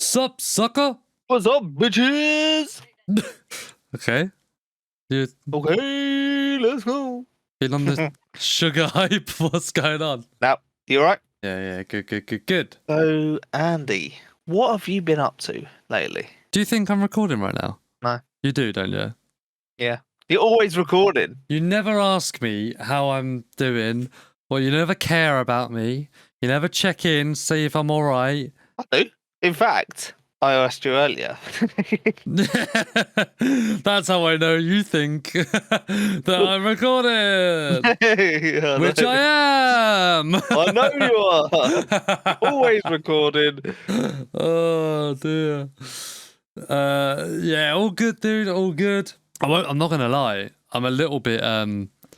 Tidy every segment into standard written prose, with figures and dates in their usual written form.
Sup, sucker? What's up, bitches? Okay. You Okay, let's go. been on the sugar hype? What's going on? Now, you alright? Yeah, good. So, Andy, what have you been up to lately? Do you think I'm recording right now? No. You do, don't you? Yeah. You're always recording. You never ask me how I'm doing, or you never care about me. You never check in, see if I'm alright. I do. In fact, I asked you earlier. That's how I know you think that I'm recording. Yeah, Which I am. I know you are. Always recording. Oh dear. Yeah, all good, dude. All good. I'm not gonna lie. I'm a little bit. I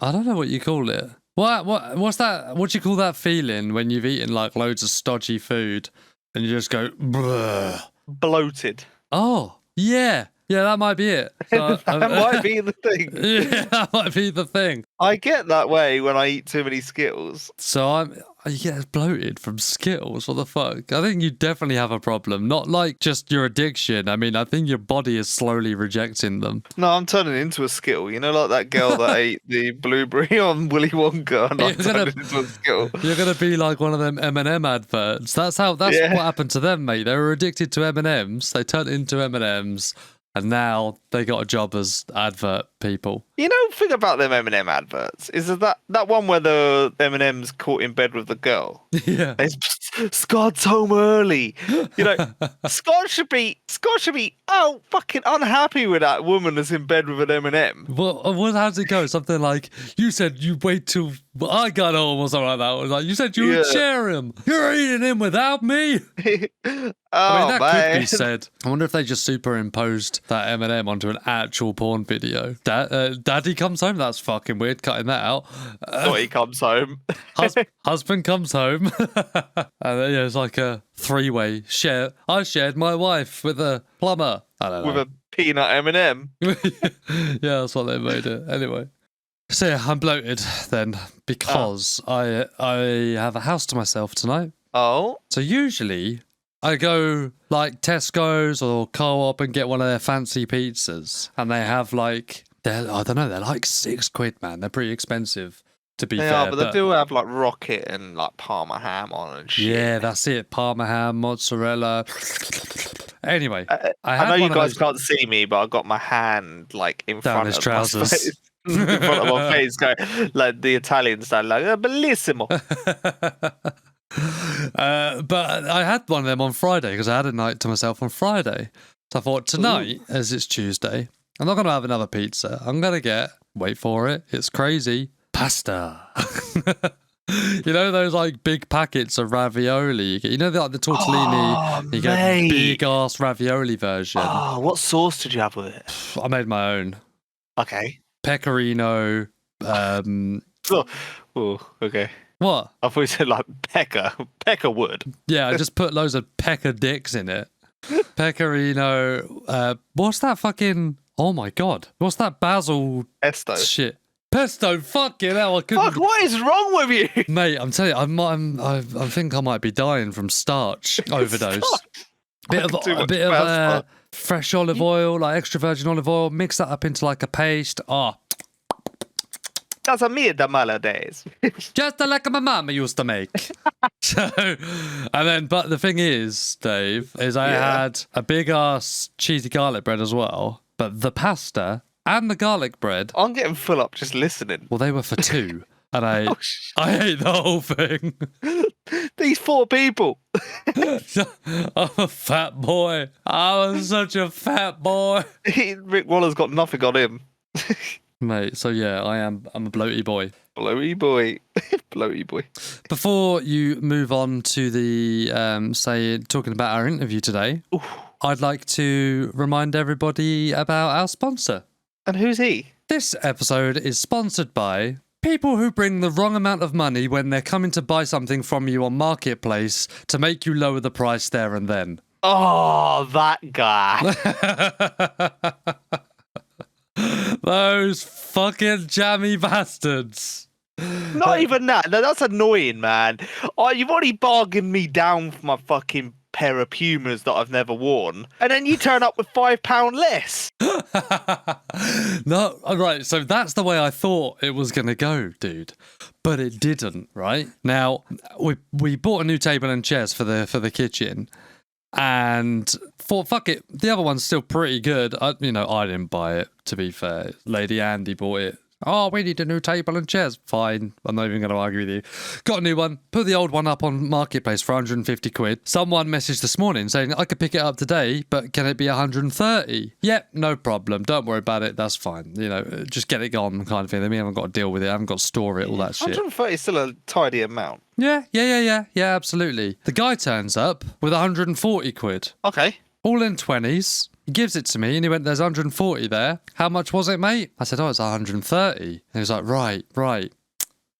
don't know what you call it. What's that? What do you call that feeling when you've eaten like loads of stodgy food and you just go, bruh. Bloated. Oh, yeah. Yeah, that might be it. So, that might be the thing. Yeah, that might be the thing. I get that way when I eat too many Skittles. So you get bloated from Skittles. What the fuck? I think you definitely have a problem. Not like just your addiction. I mean, I think your body is slowly rejecting them. No, I'm turning into a Skittle. You know, like that girl that ate the blueberry on Willy Wonka, and I turned into a Skittle. You're gonna be like one of them M&M adverts. That's what happened to them, mate. They were addicted to M&Ms. They turned into M&Ms. And now they got a job as advert people. You know, thing about them M&M adverts is that one where the M&M's caught in bed with the girl. Yeah. Scott's home early. You know, Scott should be fucking unhappy with that woman that's in bed with an M&M. Well, how does it go? Something like, you said you wait till I got home or something like that. It was like, you said you would share him. You're eating him without me. I mean, that could be said. I wonder if they just superimposed that M&M onto an actual porn video. Daddy comes home. That's fucking weird. Cutting that out. He comes home. Husband comes home. And then it's like a three-way share. I shared my wife with a plumber. I don't know. With a peanut M&M. Yeah, that's what they made it. Anyway. So yeah, I'm bloated then because I have a house to myself tonight. Oh. So usually I go like Tesco's or Co-op and get one of their fancy pizzas, and they have like they're like £6, man. They're pretty expensive, to be fair. Yeah, but they do have like rocket and like Parma ham on and shit. Yeah, that's it. Parma ham, mozzarella. Anyway, I know you guys can't see me, but I got my hand like in front of his trousers. In front of my face, going like the Italian style, like bellissimo. But I had one of them on Friday because I had a night to myself on Friday. So I thought tonight, as it's Tuesday, I'm not going to have another pizza. I'm going to get, wait for it, it's crazy, pasta. You know those like big packets of ravioli you get? You know like the tortellini, you get a big ass ravioli version. Oh, what sauce did you have with it? I made my own. Okay. Pecorino. Okay. What? I thought you said like pecker wood. Yeah, I just put loads of pecker dicks in it. Pecorino. What's that fucking? Oh my god! What's that basil? Pesto. Shit. Pesto. Fucking hell! I couldn't. Fuck! What is wrong with you, mate? I'm telling you, I think I might be dying from starch overdose. A bit of fresh olive oil, like extra virgin olive oil. Mix that up into like a paste. That's a meal nowadays. Just like my mama used to make. But the thing is, Dave, is I had a big ass cheesy garlic bread as well, but the pasta and the garlic bread. I'm getting full up just listening. Well, they were for two, and I ate the whole thing. These 4 people. I'm a fat boy. I was such a fat boy. Rick Waller's got nothing on him. Mate, so yeah, I'm a bloaty boy. Bloaty boy. Bloaty boy. Before you move on to the, talking about our interview today, I'd like to remind everybody about our sponsor. And who's he? This episode is sponsored by people who bring the wrong amount of money when they're coming to buy something from you on Marketplace to make you lower the price there and then. Oh, that guy. Those fucking jammy bastards. Not even that. No, that's annoying, man. Oh, you've already bargained me down for my fucking pair of Pumas that I've never worn, and then you turn up with £5 less. No, right. So that's the way I thought it was going to go, dude. But it didn't, right? Now, we bought a new table and chairs for the kitchen, and thought, fuck it, the other one's still pretty good. I didn't buy it, to be fair. Lady Andy bought it. Oh, we need a new table and chairs. Fine. I'm not even going to argue with you. Got a new one. Put the old one up on Marketplace for 150 quid. Someone messaged this morning saying, I could pick it up today, but can it be 130? Yep, no problem. Don't worry about it. That's fine. Just get it gone kind of thing. I haven't got to deal with it. I haven't got to store it, all that shit. 130 is still a tidy amount. Yeah, absolutely. The guy turns up with 140 quid. Okay. All in 20s. He gives it to me and he went, there's 140 there. How much was it, mate? I said, it's 130. And he was like, right. And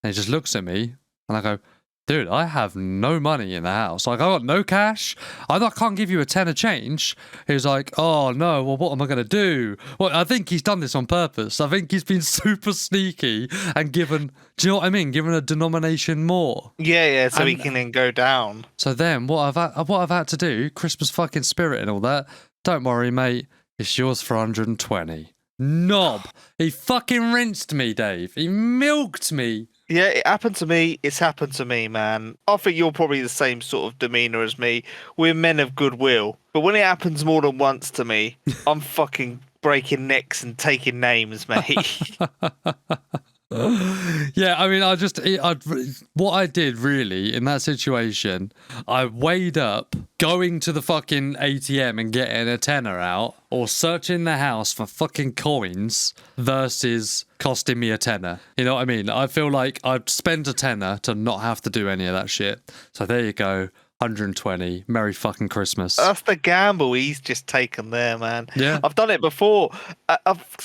he just looks at me and I go, dude, I have no money in the house. Like, I got no cash. I can't give you a tenner change. He was like, oh no, well, what am I going to do? Well, I think he's done this on purpose. I think he's been super sneaky and given, do you know what I mean? Given a denomination more. Yeah, so he can then go down. So then what I've had to do, Christmas fucking spirit and all that, don't worry, mate. It's yours for 120. Knob. He fucking rinsed me, Dave. He milked me. Yeah, it happened to me. It's happened to me, man. I think you're probably the same sort of demeanour as me. We're men of goodwill. But when it happens more than once to me, I'm fucking breaking necks and taking names, mate. Yeah, I mean, what I did really in that situation, I weighed up going to the fucking ATM and getting a tenner out, or searching the house for fucking coins versus costing me a tenner. You know what I mean? I feel like I'd spend a tenner to not have to do any of that shit. So there you go. 120. Merry fucking Christmas. That's the gamble he's just taken there, man. Yeah. I've done it before. I've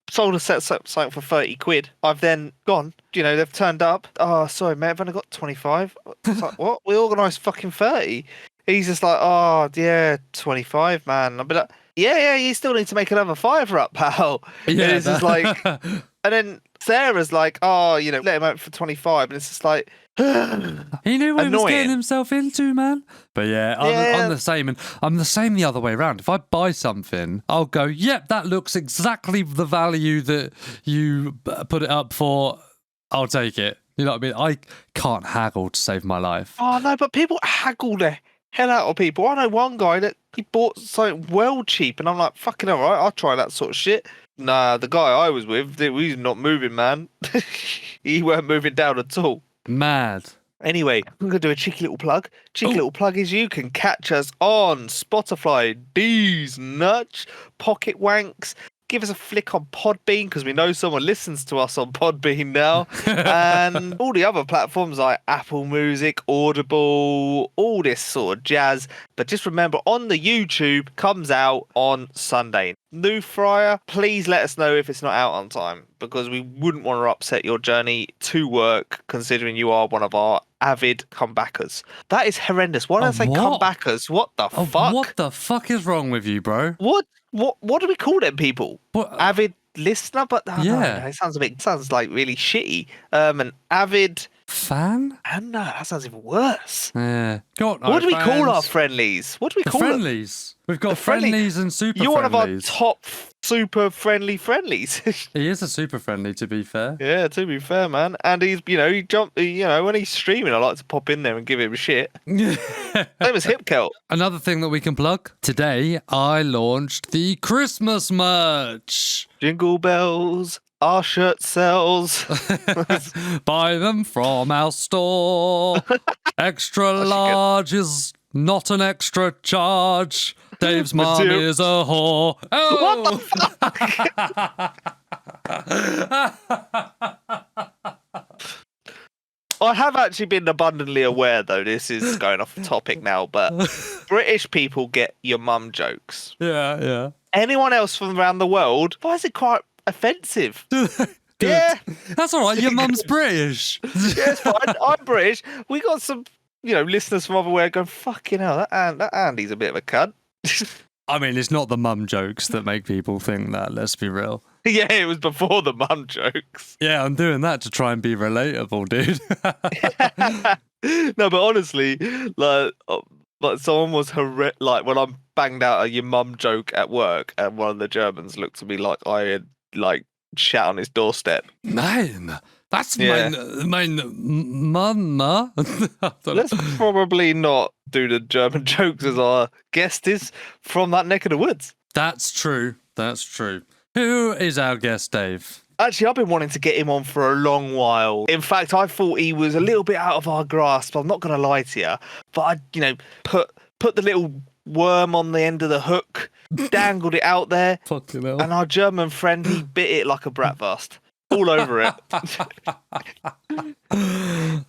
sold a set something for 30 quid. I've then gone, they've turned up. Oh, sorry, mate, I've only got 25. It's like, what? We organised fucking 30. He's just like, oh, yeah, 25, man. I'll be like, yeah, you still need to make another fiver up, pal. Yeah, and it's just like, and then Sarah's like, oh, let him out for 25. And it's just like, he knew what he was getting himself into, man. But yeah, I'm the same, and I'm the same the other way around. If I buy something, I'll go, yep, that looks exactly the value that you put it up for. I'll take it. You know what I mean? I can't haggle to save my life. Oh no, but people haggle the hell out of people. I know one guy that he bought something well cheap, and I'm like, fucking all right, I'll try that sort of shit. Nah, the guy I was with, he's not moving, man. He weren't moving down at all. Mad. Anyway, I'm going to do a cheeky little plug. Little plug is you can catch us on Spotify, DayZ, Nutch, Pocket Wanks. Give us a flick on Podbean, because we know someone listens to us on Podbean now. And all the other platforms like Apple Music, Audible, all this sort of jazz. But just remember, on the YouTube, comes out on Sunday. New fryer, please let us know if it's not out on time, because we wouldn't want to upset your journey to work, considering you are one of our avid comebackers. That is horrendous. Why did I say comebackers? What the fuck? What the fuck is wrong with you, bro? What do we call them people? Avid listener? But yeah, no, it sounds like really shitty. An avid fan? And no, that sounds even worse. Yeah. What do we call our friendlies? What do we call friendlies? We've got friendlies and super friendlies. You're one of our top super friendly friendlies. He is a super friendly, to be fair. Yeah, to be fair, man. And he's, he jumped, when he's streaming, I like to pop in there and give him a shit. Same as Hipkelt. Another thing that we can plug. Today, I launched the Christmas merch. Jingle bells. Our shirt sells. Buy them from our store. Extra large is not an extra charge. Dave's mum is a whore. Oh! What the fuck? I have actually been abundantly aware, though, this is going off the topic now, but British people get your mum jokes. Yeah. Anyone else from around the world, why is it quite offensive? Yeah. That's all right. Your mum's British. Yeah, it's fine. I'm British. We got some, listeners from everywhere going, fucking hell, that Andy's a bit of a cunt. I mean, it's not the mum jokes that make people think that, let's be real. Yeah, it was before the mum jokes. Yeah, I'm doing that to try and be relatable, dude. No, but honestly, like, Like someone was like when I banged out a your mum joke at work, and one of the Germans looked at me like I had like shat on his doorstep. Nein, that's Yeah. mein Mama. Let's probably not do the German jokes as our guest is from that neck of the woods. That's true. That's true. Who is our guest, Dave? Actually, I've been wanting to get him on for a long while. In fact, I thought he was a little bit out of our grasp. I'm not going to lie to you, but I, put the little worm on the end of the hook, dangled it out there, Fucking hell. and our German friend, he bit it like a bratwurst. All over it.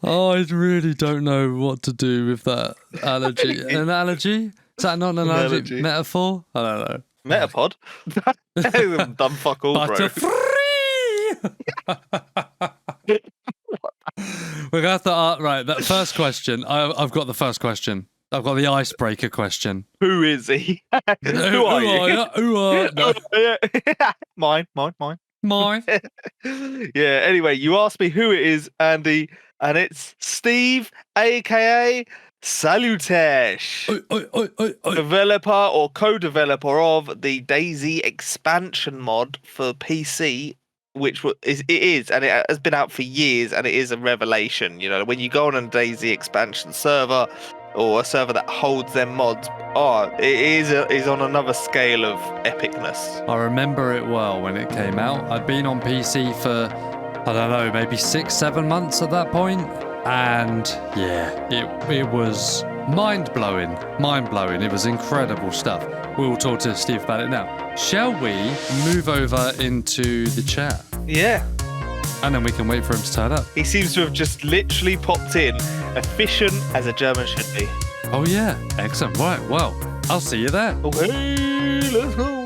Oh, I really don't know what to do with that allergy. An allergy? Is that not an allergy metaphor? I don't know. Metapod? Dumb fuck all, bro. Butter free! We're gonna have to right. That first question. I've got the first question. I've got the icebreaker question. Who is he? Who are you? Who are no. Mine. Mine. Yeah. Anyway, you asked me who it is, Andy, and it's Steve, aka Salutesh, developer or co-developer of the DayZ Expansion Mod for PC, which it has been out for years, and it is a revelation. When you go on a DayZ Expansion server or a server that holds them mods, it is on another scale of epicness. I remember it well when it came out. I'd been on PC for, I don't know, maybe 6-7 months at that point. And yeah, it was mind-blowing. It was incredible stuff. We will talk to Steve about it now. Shall we move over into the chat? Yeah. And then we can wait for him to turn up. He seems to have just literally popped in, efficient as a German should be. Oh yeah, excellent. Right, well, I'll see you there. Oh, hey, let's go.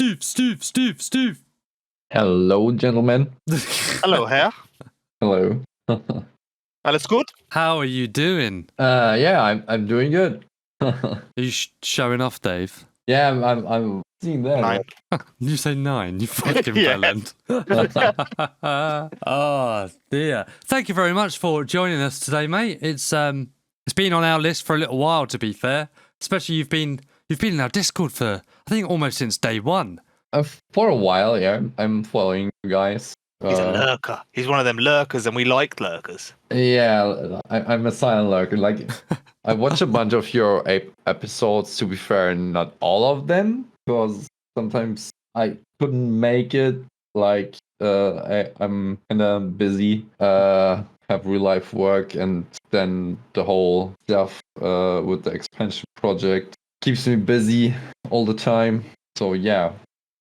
Steve. Hello, gentlemen. Hello, Herr. Hello. Alles gut? How are you doing? Yeah, I'm doing good. Are you showing off, Dave? Yeah, I'm seeing that. 9. You say 9, you fucking Yeah. bellend. Oh dear. Thank you very much for joining us today, mate. It's been on our list for a little while, to be fair. Especially you've been in our Discord for, I think, almost since day one. For a while, yeah, I'm following you guys. He's a lurker. He's one of them lurkers, and we like lurkers. Yeah, I'm a silent lurker. Like, I watch a bunch of your episodes, to be fair, not all of them, because sometimes I couldn't make it. Like, I'm kind of busy, have real life work, and then the whole stuff with the expansion project keeps me busy all the time. So yeah,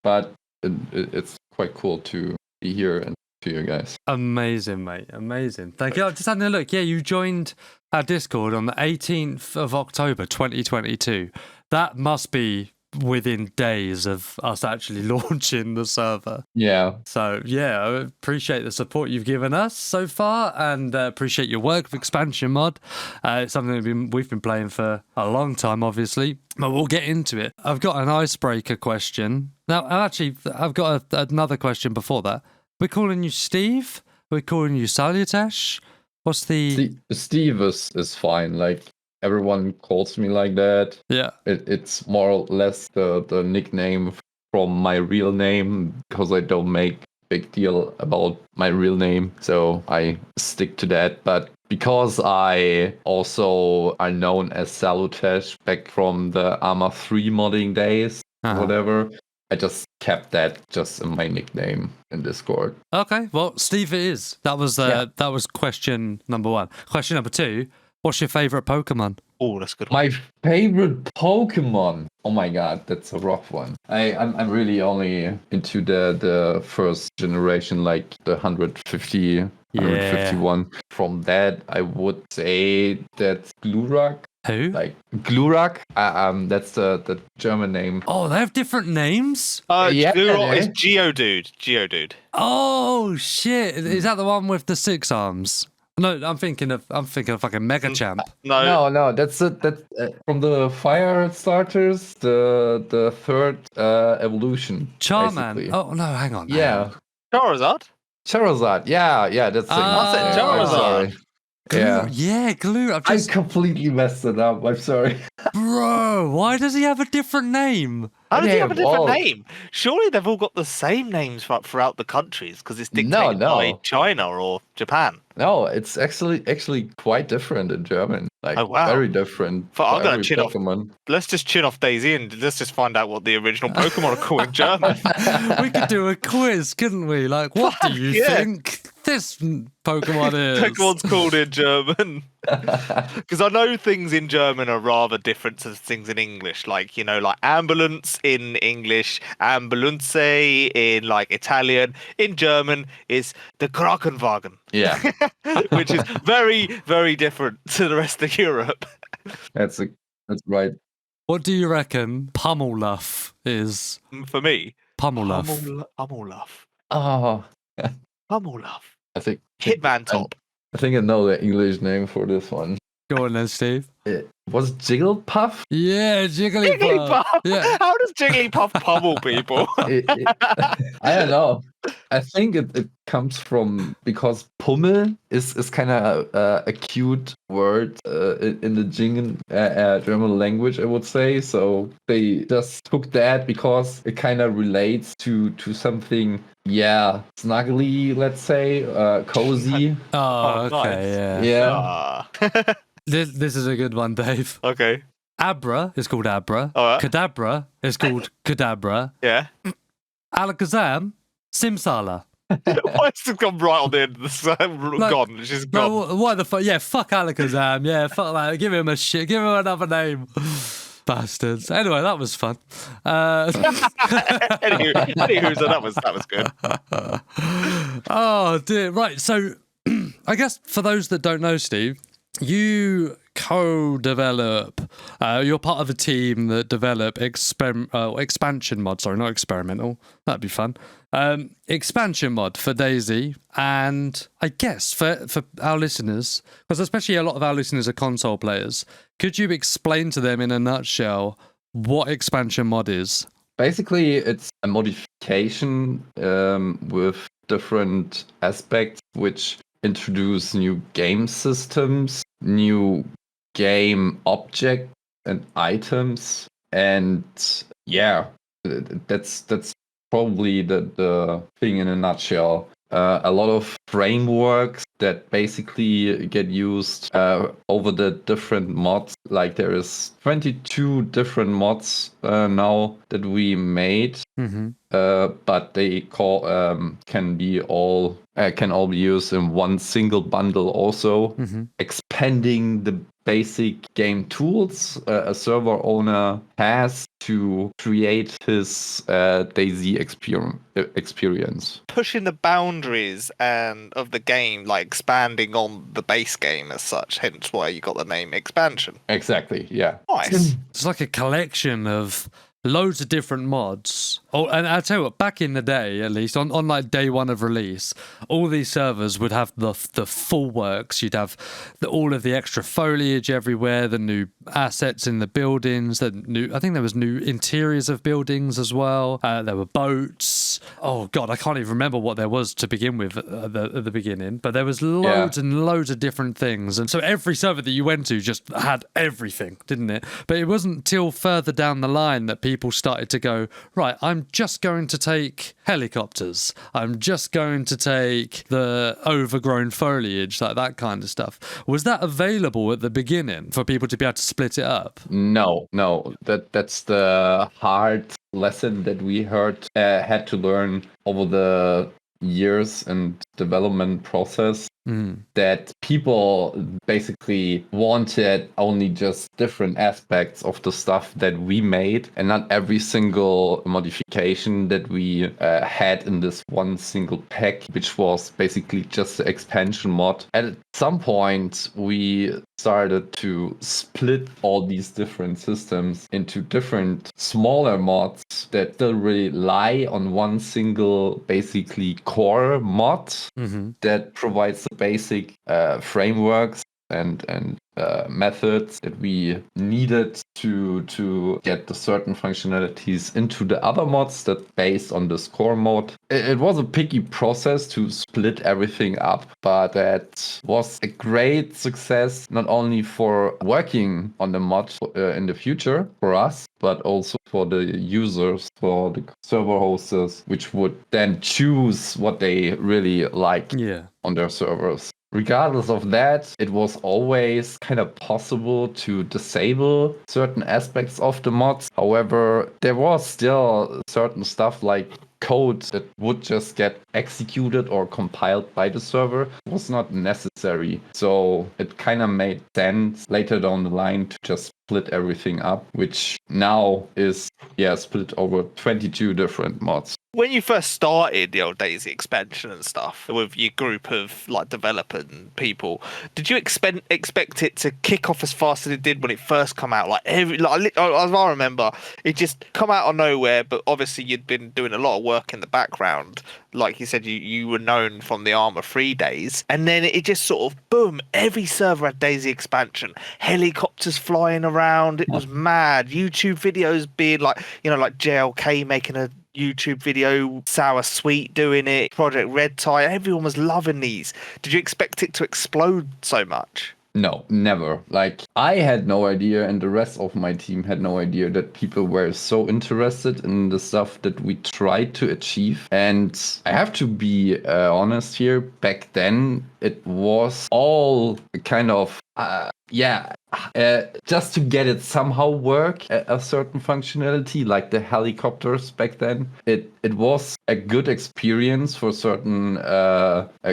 but it's quite cool to be here and to you guys. Amazing, mate. Amazing. Thank you. I just had a look. Yeah, you joined our Discord on the 18th of October, 2022. That must be within days of us actually launching the server. Yeah. So, yeah, I appreciate the support you've given us so far, and appreciate your work with Expansion Mod. It's something that we've been playing for a long time, obviously, but we'll get into it. I've got an icebreaker question. Now, actually, I've got another question before that. We're calling you Steve? We're calling you Salutesh? What's the... Steve is fine. Like, everyone calls me like that. Yeah. It's more or less the nickname from my real name, because I don't make big deal about my real name, so I stick to that. But because I also are known as Salutesh back from the Arma 3 modding days, whatever, I just kept that just in my nickname in Discord. Okay, well, Steve it is. That was question number 1. Question number 2, what's your favourite Pokemon? Oh, that's a good. My favorite Pokemon. Oh my god, that's a rough one. I'm really only into the first generation, like the 150, 151. From that, I would say that's Glurak. Who? Like Glurak. That's the German name. Oh, they have different names? Yeah, It's Geodude. Oh, shit. Is that the one with the 6 arms? No, I'm thinking of fucking Mega Champ. No, that's from the fire starters, the third evolution. Charman. Basically. Oh no, hang on. Yeah, Charizard. Charizard. Yeah, that's the I said name. I'm Charizard. sorry. Yeah, Glue. I completely messed it up. I'm sorry. Bro, why does he have a different name? How does he have a different well- name? Surely they've all got the same names throughout the countries because it's dictated No. by China or Japan. No, it's actually quite different in German. Like Oh, wow. very different. But I'm for gonna every chin off. Pokemon. Let's just chin off DayZ and let's just find out what the original Pokemon are called in German. We could do a quiz, couldn't we? Like, what do you yeah. think this Pokemon is? Pokemon's called in German. Because I know things in German are rather different to things in English. Like, like ambulance in English, ambulance in like Italian. In German is the Krankenwagen, Yeah, which is very, very different to the rest of Europe. that's right. What do you reckon Pummeluff is? For me, Pummeluff. Pummeluff. Oh, Pummeluff. I think Hitman Top. I think I know the English name for this one. Go on then, Steve. Was it Jigglypuff? Yeah, Jigglypuff. Jigglypuff. Yeah. How does Jigglypuff pummel people? I don't know. I think it comes from because Pummel is kind of a cute word in the German language, I would say. So they just took that because it kind of relates to something, snuggly, let's say, cozy. Oh, Oh, okay, nice. yeah. Ah. This is a good one, Dave. Okay. Abra is called Abra. All right. Kadabra is called Kadabra. Yeah. Alakazam, Simsala. Why has it gone right on the end of the gone? She's gone. No, why the fuck? Yeah, fuck Alakazam. Yeah, fuck that. Give him a shit. Give him another name. Bastards. Anyway, that was fun. Anywho, so that was good. Oh dear. Right. So, I guess for those that don't know, Steve, you co-develop. You're part of a team that develop expansion mod. Sorry, not experimental. That'd be fun. Expansion mod for DayZ, and I guess for our listeners, because especially a lot of our listeners are console players, could you explain to them in a nutshell what expansion mod is? Basically, it's a modification with different aspects which introduce new game systems, new game objects and items, and that's probably the thing in a nutshell. A lot of frameworks that basically get used over the different mods. Like there is 22 different mods now that we made, but they can all be used in one single bundle. Also, expanding the basic game tools a server owner has to create his DayZ experience. Pushing the boundaries of the game, like expanding on the base game as such. Hence why you got the name expansion. Exactly. Yeah. Nice. It's like a collection of loads of different mods. Oh, and I'll tell you what, back in the day, at least, on like day one of release, all these servers would have the full works. You'd have all of the extra foliage everywhere, the new assets in the buildings, I think there was new interiors of buildings as well. There were boats. Oh God, I can't even remember what there was to begin with at the beginning, but there was loads and loads of different things. And so every server that you went to just had everything, didn't it? But it wasn't till further down the line that people started to go, right, I'm just going to take helicopters. I'm just going to take the overgrown foliage, like that kind of stuff. Was that available at the beginning for people to be able to split it up? No. That's the hard lesson that we had to learn over the years and development process. That people basically wanted only just different aspects of the stuff that we made, and not every single modification that we had in this one single pack, which was basically just the expansion mod. At some point, we started to split all these different systems into different smaller mods that still rely on one single basically core mod, that provides the basic frameworks and methods that we needed to get the certain functionalities into the other mods that based on this core mod. It was a picky process to split everything up, but that was a great success, not only for working on the mod in the future for us, but also for the users, for the server hosters, which would then choose what they really like on their servers. Regardless of that, it was always kind of possible to disable certain aspects of the mods. However, there was still certain stuff like code that would just get executed or compiled by the server. It was not necessary. So it kind of made sense later down the line to just split everything up, which now is split over 22 different mods. When you first started the old DayZ expansion and stuff with your group of like developer people, did you expect it to kick off as fast as it did when it first come out? As I remember, it just come out of nowhere. But obviously, you'd been doing a lot of work in the background. Like you said, you were known from the Arma 3 days, and then it just sort of boom. Every server had DayZ expansion, helicopters flying around. It was mad. YouTube videos being like JLK making a YouTube video, Sour Sweet doing it, Project Red Tie, everyone was loving these. Did you expect it to explode so much? No, never. Like, I had no idea, and the rest of my team had no idea that people were so interested in the stuff that we tried to achieve. And I have to be honest here, back then, it was all kind of just to get it somehow work, a certain functionality like the helicopters back then. It was a good experience for certain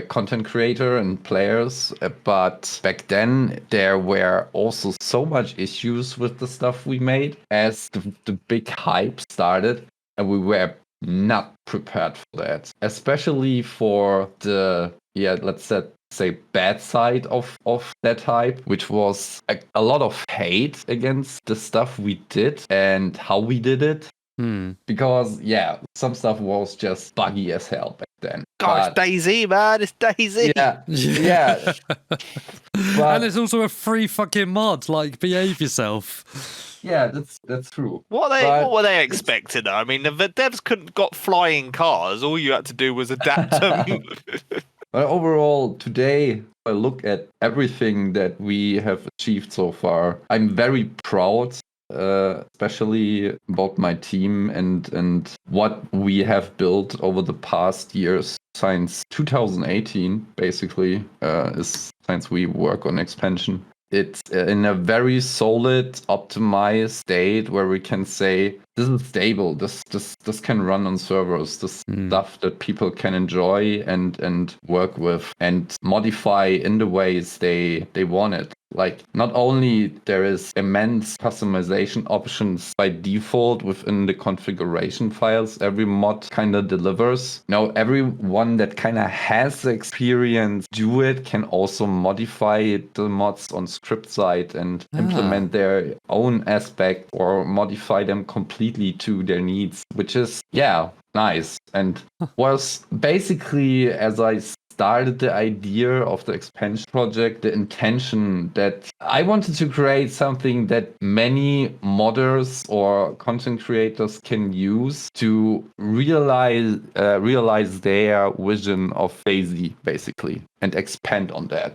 content creator and players, but back then there were also so much issues with the stuff we made as the big hype started, and we were not prepared for that, especially for the let's say bad side of that hype, which was a lot of hate against the stuff we did and how we did it. Because some stuff was just buggy as hell back then. Gosh, DayZ, man, it's DayZ. Yeah. But, and it's also a free fucking mod. Like, behave yourself. Yeah, that's true. What were they expecting though? I mean, the devs couldn't got flying cars. All you had to do was adapt them. But overall, today, I look at everything that we have achieved so far. I'm very proud, especially about my team and what we have built over the past years. Since 2018, basically, is since we work on expansion. It's in a very solid, optimized state where we can say this is stable. This can run on servers. This stuff that people can enjoy and work with and modify in the ways they want it. Like, not only there is immense customization options by default within the configuration files every mod kind of delivers. Now, everyone that kind of has the experience do it can also modify the mods on script side and implement their own aspect or modify them completely to their needs, which is, nice. And was basically, as I started the idea of the expansion project, the intention that I wanted to create something that many modders or content creators can use to realize their vision of DayZ, basically, and expand on that.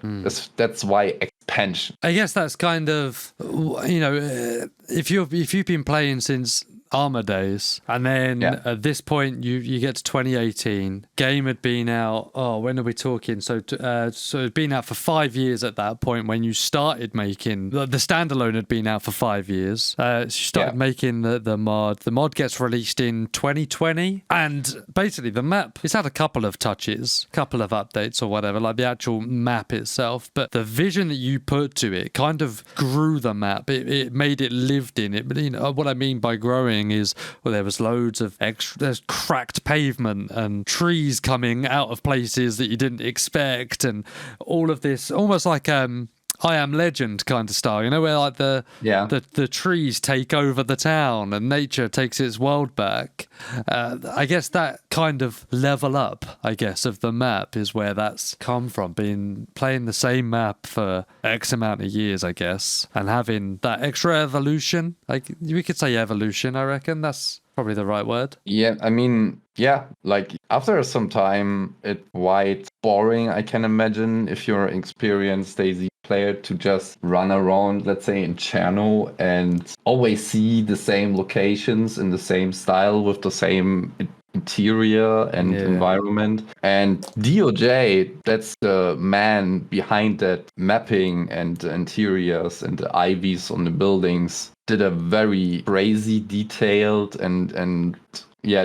That's why expansion. I guess that's kind of, if you've been playing since Arma days, and then at this point you get to 2018, game had been out, when are we talking, so it'd been out for 5 years at that point when you started making the standalone. Had been out for 5 years. So you started making the mod gets released in 2020, and basically the map, it's had a couple of touches, couple of updates or whatever, like the actual map itself, but the vision that you put to it kind of grew the map. It made it lived in it. But what I mean by growing is, there was loads of there's cracked pavement and trees coming out of places that you didn't expect, and all of this almost like I Am Legend kind of style, where like the trees take over the town and nature takes its world back. I guess that kind of level up, of the map is where that's come from, playing the same map for X amount of years, I guess, and having that extra evolution. Like, we could say evolution, I reckon. That's probably the right word. Yeah, I mean, yeah, like after some time, it's quite boring, I can imagine, if you're an experienced DayZ player, to just run around, let's say, in Cherno and always see the same locations in the same style with the same interior and environment. And DOJ, that's the man behind that mapping and the interiors and the IVs on the buildings, did a very crazy detailed and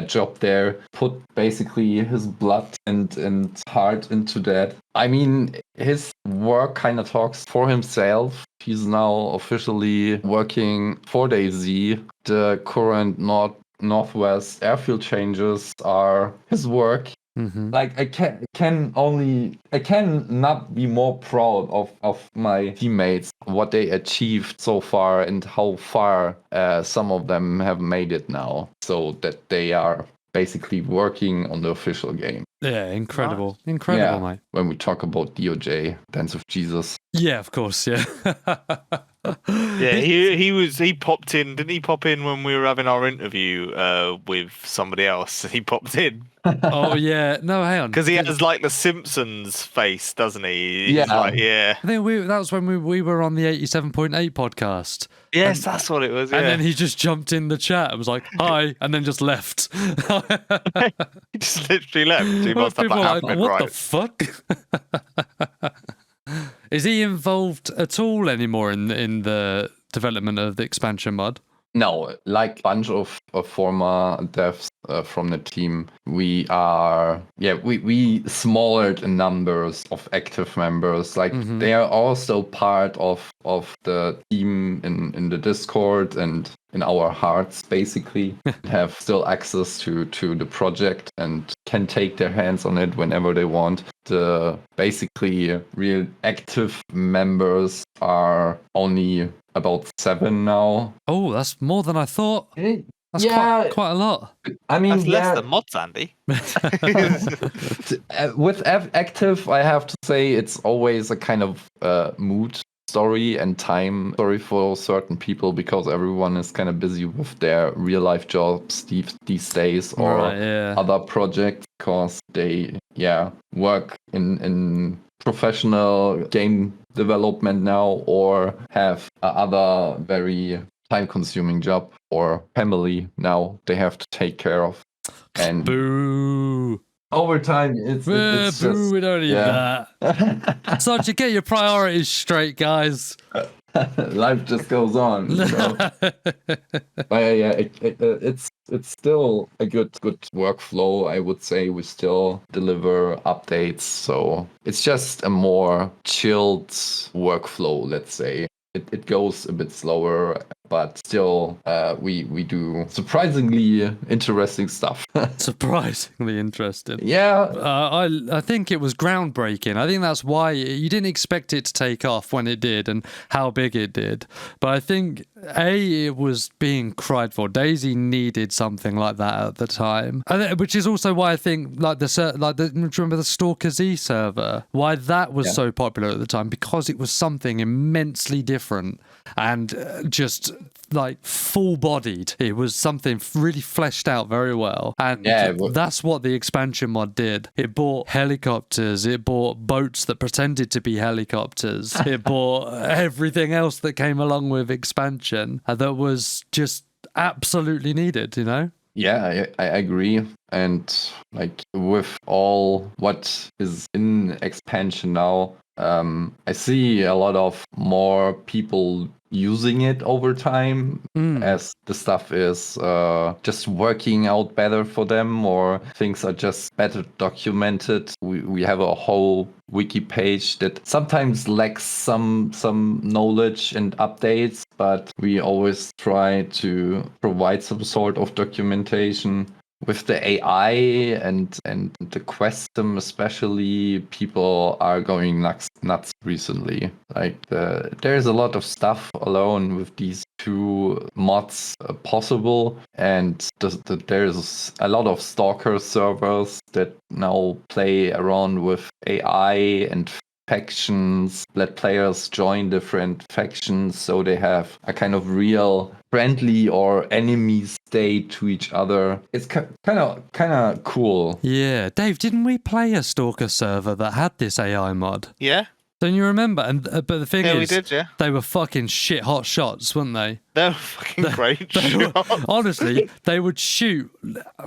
job there. Put basically his blood and heart into that. I mean, his work kind of talks for himself. He's now officially working for DayZ. The current Northwest airfield changes are his work. Mm-hmm. Like, I can not be more proud of my teammates, what they achieved so far and how far some of them have made it now, so that they are basically working on the official game. Yeah, incredible. Incredible, mate. When we talk about DOJ, Dance of Jesus. Yeah, of course, yeah. Yeah, he popped in, didn't he pop in when we were having our interview with somebody else? He popped in. Oh yeah, no, hang on. Because he has like the Simpsons face, doesn't he? Yeah. He's like, yeah. I think that was when we were on the 87.8 podcast. Yes, that's what it was. Yeah. And then he just jumped in the chat and was like, "Hi," and then just left. He just literally left. He must have People that are like, "What the fuck?" Is he involved at all anymore in the development of the expansion mod? No, like bunch of former devs from the team, we are we smaller in numbers of active members. Like they are also part of the team in the Discord and in our hearts, basically. Have still access to the project and can take their hands on it whenever they want. The basically real active members are only about 7 now. Oh, that's more than I thought. That's quite a lot. I mean, that's less than mods, Andy. With active, I have to say it's always a kind of mood story and time story for certain people, because everyone is kind of busy with their real life jobs these days, or other projects, because they work in professional game development now, or have other very time-consuming job or family now they have to take care of. And boo. Over time, it's just, we don't need that. So to get your priorities straight, guys. Life just goes on. But it's still a good workflow. I would say we still deliver updates, so it's just a more chilled workflow. Let's say it goes a bit slower, but still we do surprisingly interesting stuff. Surprisingly interesting. Yeah. I think it was groundbreaking. I think that's why you didn't expect it to take off when it did and how big it did. But I think it was being cried for. DayZ needed something like that at the time, which is also why I think do you remember the Stalker Z server? Why that was so popular at the time, because it was something immensely different and just like full-bodied. It was something really fleshed out very well, and that's what the expansion mod did. It brought helicopters, it brought boats that pretended to be helicopters, it brought everything else that came along with expansion that was just absolutely needed, Yeah, I agree. And like with all what is in expansion now, I see a lot of more people using it over time as the stuff is just working out better for them, or things are just better documented. We have a whole wiki page that sometimes lacks some knowledge and updates, but we always try to provide some sort of documentation. with the AI and the quest system especially, people are going nuts recently. Like there's a lot of stuff alone with these two mods possible, and there's a lot of stalker servers that now play around with AI and factions, let players join different factions so they have a kind of real friendly or enemy state to each other. It's kind of cool. Yeah, Dave, didn't we play a stalker server that had this AI mod? Yeah. Don't you remember? And but the thing is, we did, yeah. They were fucking shit hot shots, weren't they? They were fucking great They were- shots. honestly, they would shoot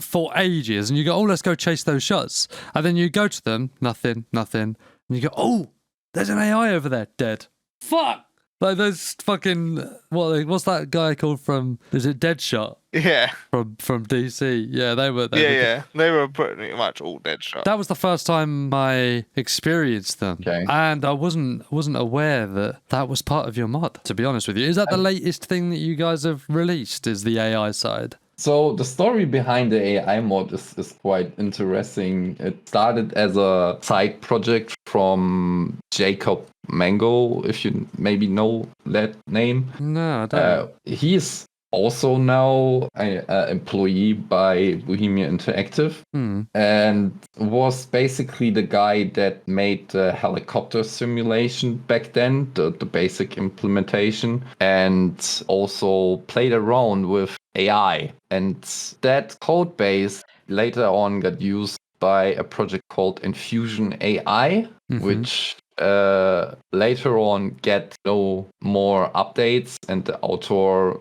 for ages, and you go, "Oh, let's go chase those shots," and then you go to them, nothing, and you go, "Oh, there's an AI over there, dead." Fuck! Like those fucking what's that guy called from? Is it Deadshot Yeah. from DC? Yeah, they were. Yeah. They were pretty much all dead shots. That was the first time I experienced them, Okay. and I wasn't aware that was part of your mod. To be honest with you, is that the latest thing that you guys have released? Is the AI side? So the story behind the AI mod is quite interesting. It started as a side project from Jacob Mango, if you maybe know that name. No, I don't. He is also now an employee by Bohemia Interactive, and was basically the guy that made the helicopter simulation back then, the basic implementation, and also played around with AI. And that code base later on got used by a project called Infusion AI, which later on get no more updates, and the author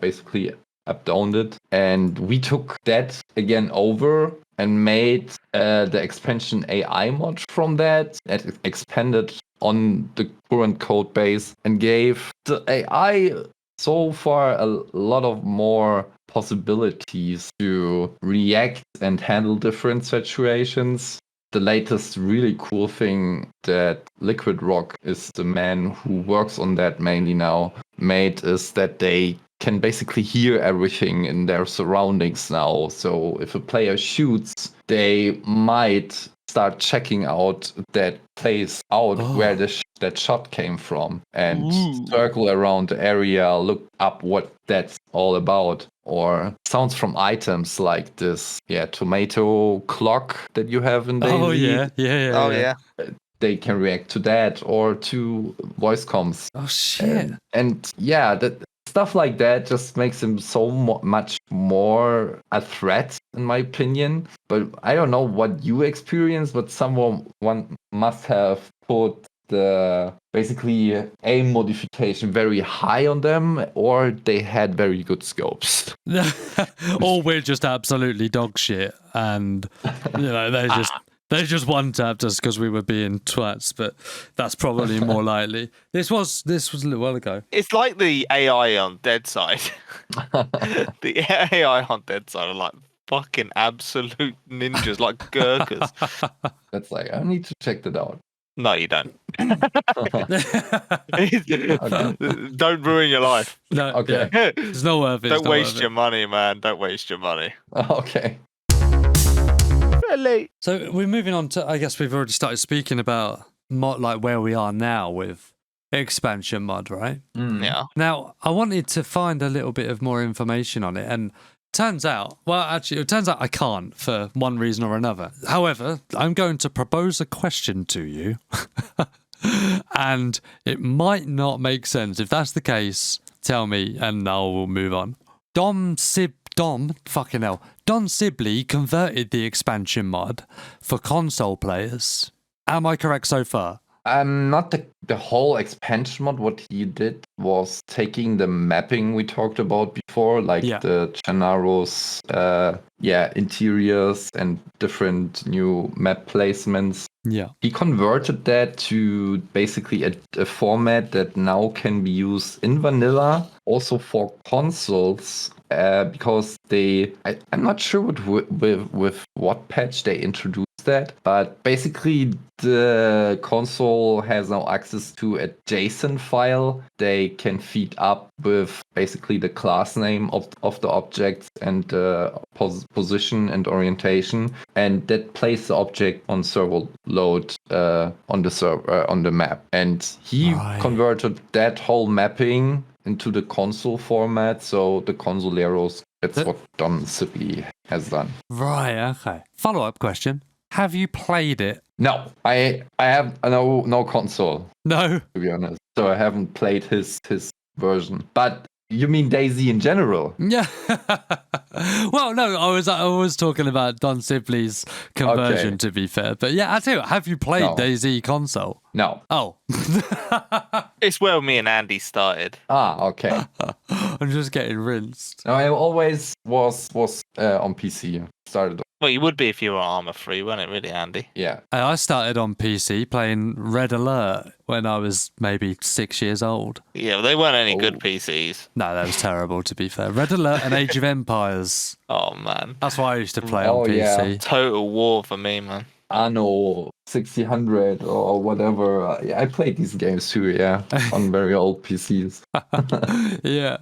basically abandoned it, and we took that again over and made the expansion AI mod from that expanded on the current code base and gave the AI so far a lot of more possibilities to react and handle different situations. The latest really cool thing that Liquid Rock is the man who works on that mainly now made is that they can basically hear everything in their surroundings now. So if a player shoots, they might start checking out that place out where that shot came from and circle around the area, look up what that's all about. Or sounds from items like this, tomato clock that you have in DayZ. Oh yeah. They can react to that or to voice comms. Oh shit. And that stuff like that just makes him so much more a threat, in my opinion. But I don't know what you experienced, but one must have put the basically aim modification very high on them, or they had very good scopes. Or we're just absolutely dog shit, and they just one tapped us because we were being twats, but that's probably more likely. This was a little while ago. It's like the AI on Dead Side. The AI on Dead Side are like fucking absolute ninjas, like Gurkhas. That's like, I need to check that out. No, you don't. Don't ruin your life. No, Okay. yeah. It's not worth it. Don't waste your money, man. Don't waste your money. Okay. Really? So we're moving on to, I guess we've already started speaking about mod, like where we are now with expansion mod, right? Yeah. Now, I wanted to find a little bit of more information on it, and it turns out I can't for one reason or another. However, I'm going to propose a question to you, and it might not make sense. If that's the case, tell me, and I will move on. Don Sibley converted the expansion mod for console players. Am I correct so far? Not the whole expansion mod. What he did was taking the mapping we talked about before, like the Gennaro's interiors and different new map placements. Yeah. He converted that to basically a format that now can be used in vanilla, also for consoles. Because I'm not sure with what patch they introduced that. But basically, the console has now access to a JSON file they can feed up with basically the class name of the objects and position and orientation, and that places the object on server load on the server on the map. And he converted that whole mapping into the console format, so the consoleros. That's what Don Sibley has done. Right. Okay. Follow-up question: have you played it? No, I have no console. No. To be honest, so I haven't played his version. But you mean DayZ in general? Yeah. Well, no, I was talking about Don Sibley's conversion. Okay. To be fair, but yeah, I tell you, what, have you played No. DayZ console? No. Oh. It's where me and Andy started. Okay. I'm just getting rinsed. No, I always was on PC. Started. Well, you would be if you were Armour free, weren't it, really, Andy? Yeah. I started on PC playing Red Alert when I was maybe 6 years old. Yeah, well, they weren't any good PCs. No, that was terrible, to be fair. Red Alert and Age of Empires. Oh, man. That's why I used to play on PC. Yeah. Total war for me, man. Anno 1600 or whatever. I played these games too, yeah, on very old PCs. Yeah,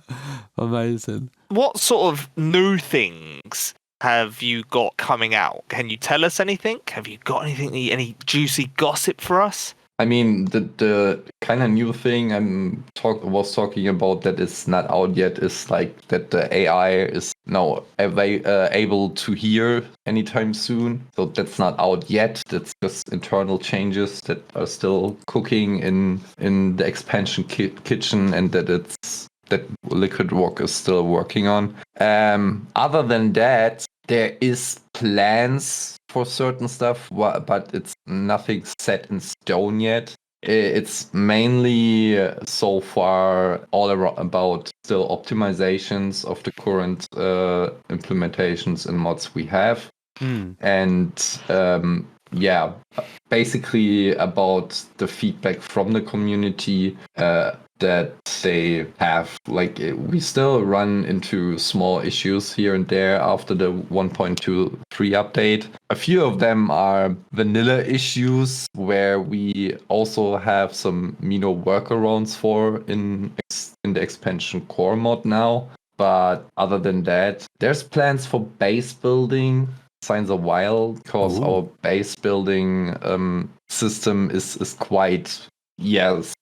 amazing. What sort of new things have you got coming out? Can you tell us anything? Have you got anything, any juicy gossip for us? I mean, the kind of new thing was talking about that is not out yet is like that the AI is now able to hear anytime soon. So that's not out yet. That's just internal changes that are still cooking in the expansion kitchen, and that Liquid Rock is still working on. Other than that, there is plans for certain stuff, but it's nothing set in stone yet. It's mainly so far all around about still optimizations of the current implementations and mods we have. And yeah, basically about the feedback from the community that they have. Like, we still run into small issues here and there after the 1.23 update. A few of them are vanilla issues where we also have some minor workarounds for in the expansion core mod now. But other than that, there's plans for base building. Signs a while because our base building system is quite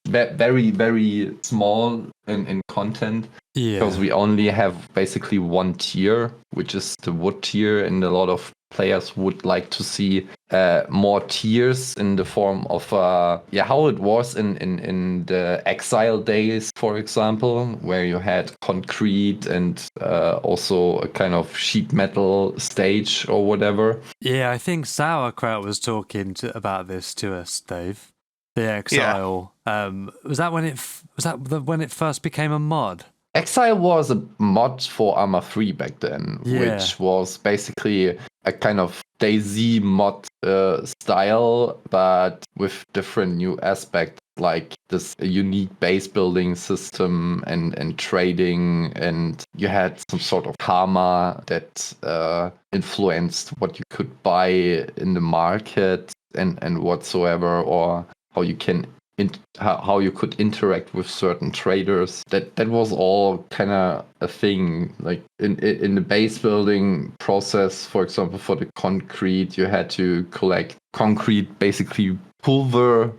very, very small in content. Yeah. Because we only have basically one tier, which is the wood tier, and a lot of players would like to see more tiers in the form of how it was in the Exile days, for example, where you had concrete and also a kind of sheet metal stage or whatever. Yeah, I think Sauerkraut was talking about this to us, Dave. The Exile. Yeah. Was that when it first became a mod? Exile was a mod for Arma 3 back then, which was basically a kind of DayZ mod style, but with different new aspects, like this unique base building system and trading, and you had some sort of karma that influenced what you could buy in the market and whatsoever, or how you can how you could interact with certain traders. That was all kind of a thing. Like in the base building process, for example, for the concrete, you had to collect concrete, basically pulver,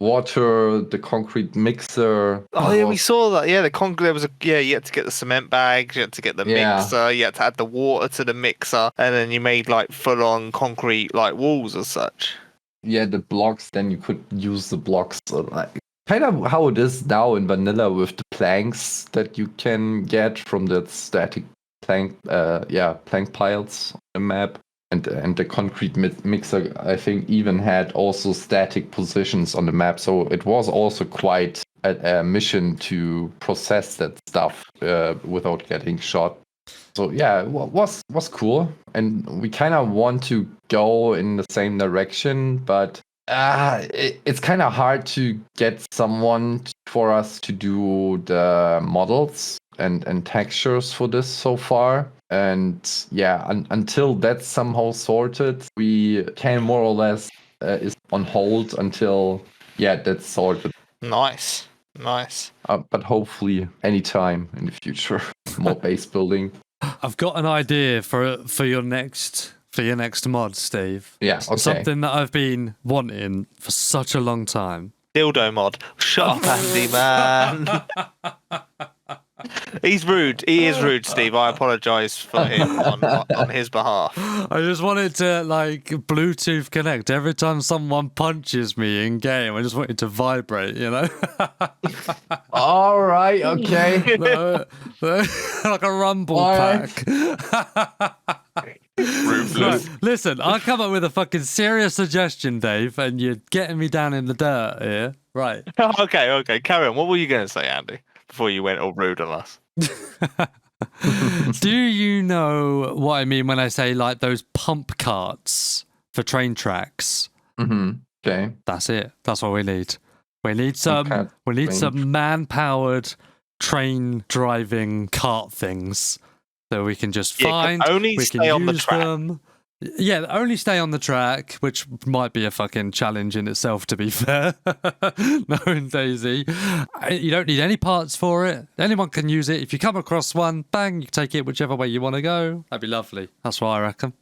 water, the concrete mixer. Oh yeah, we saw that. Yeah, the concrete. There was you had to get the cement bags, you had to get the mixer, you had to add the water to the mixer, and then you made like full on concrete like walls as such. Yeah, the blocks, then you could use the blocks. Kind of how it is now in vanilla with the planks that you can get from the static plank piles on the map. And the concrete mixer, I think, even had also static positions on the map. So it was also quite a mission to process that stuff without getting shot. So yeah, it was cool, and we kind of want to go in the same direction, but it's kind of hard to get someone for us to do the models and textures for this so far. And yeah, until that's somehow sorted, we can more or less is on hold until that's sorted. Nice. But hopefully anytime in the future, more base building. I've got an idea for your next mod, Steve. Yeah, okay. Something that I've been wanting for such a long time. Dildo mod. Shut up, Andy, man. He's rude. He is rude, Steve. I apologise for him on his behalf. I just wanted to like Bluetooth connect every time someone punches me in game. I just want it to vibrate, you know. All right, okay. Like a rumble pack. Right, listen, I'll come up with a fucking serious suggestion, Dave, and you're getting me down in the dirt here. Right. Okay. Carry on. What were you going to say, Andy, before you went all rude on us? Do you know what I mean when I say like those pump carts for train tracks? Mm-hmm. Okay. That's it. That's what we need. We need some man-powered train driving cart things that we can just find. Only we stay can on use the track. them. Yeah, only stay on the track, which might be a fucking challenge in itself, to be fair. Knowing DayZ, you don't need any parts for it. Anyone can use it. If you come across one, bang, you can take it whichever way you want to go. That'd be lovely. That's what I reckon.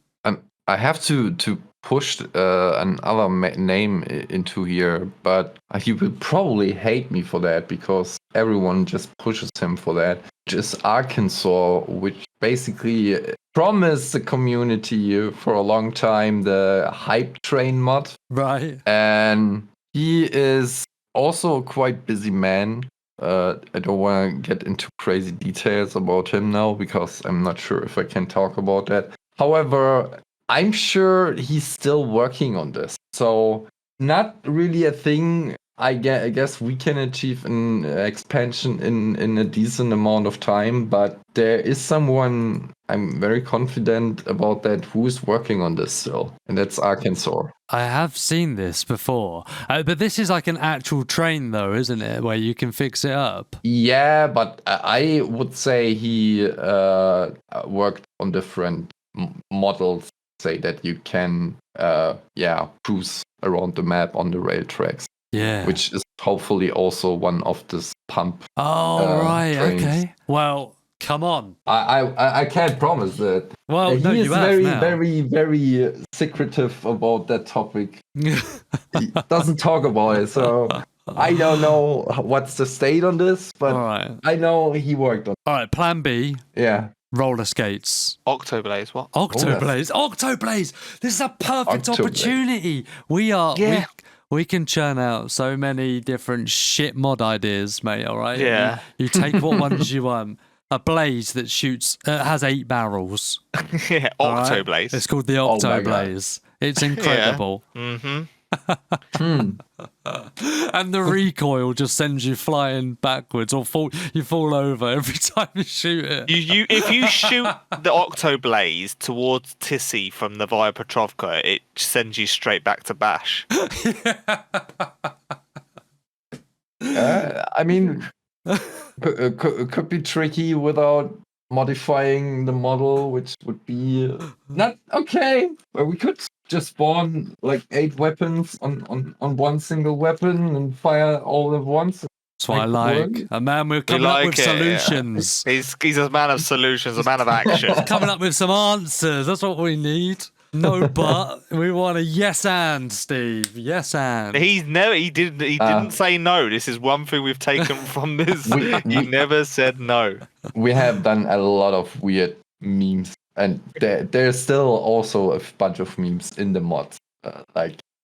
I have to push another name into here, but he will probably hate me for that because everyone just pushes him for that. Which is Arkansas, which basically promised the community for a long time the hype train mod. Right. And he is also a quite busy man. I don't want to get into crazy details about him now because I'm not sure if I can talk about that. However, I'm sure he's still working on this. So not really a thing I guess we can achieve an expansion in a decent amount of time, but there is someone I'm very confident about that who's working on this still, and that's Arkansas. I have seen this before, but this is like an actual train though, isn't it, where you can fix it up? Yeah, but I would say he worked on different models, say that you can cruise around the map on the rail tracks. Yeah. Which is hopefully also one of this pump. Oh, right. Trains. Okay. Well, come on. I can't promise that. Well, he no, is you have very, now. very, very secretive about that topic. He doesn't talk about it, so I don't know what's the state on this, but I know he worked on it. All right, plan B. Yeah. Roller skates. Octoblaze, what? Octoblaze. Octoblaze! This is a perfect opportunity. We can churn out so many different shit mod ideas, mate, all right? Yeah. You take what ones you want. A blaze that shoots, has 8 barrels. Yeah, Octoblaze. Right? It's called the Octoblaze. It's incredible. Yeah. Mm-hmm. And the recoil just sends you flying backwards, or you fall over every time you shoot it. If you shoot the Octoblaze towards Tissy from the Via Petrovka, it sends you straight back to Bash. I mean, could be tricky without modifying the model, which would be not okay. But we could just spawn like 8 weapons on one single weapon and fire all at once. That's what I like. A man with coming up with solutions. Yeah. He's a man of solutions, a man of action. Coming up with some answers. That's what we need. No, but we want a yes and, Steve. Yes and. He didn't say no. This is one thing we've taken from this. He never said no. We have done a lot of weird memes, and there's still also a bunch of memes in the mods.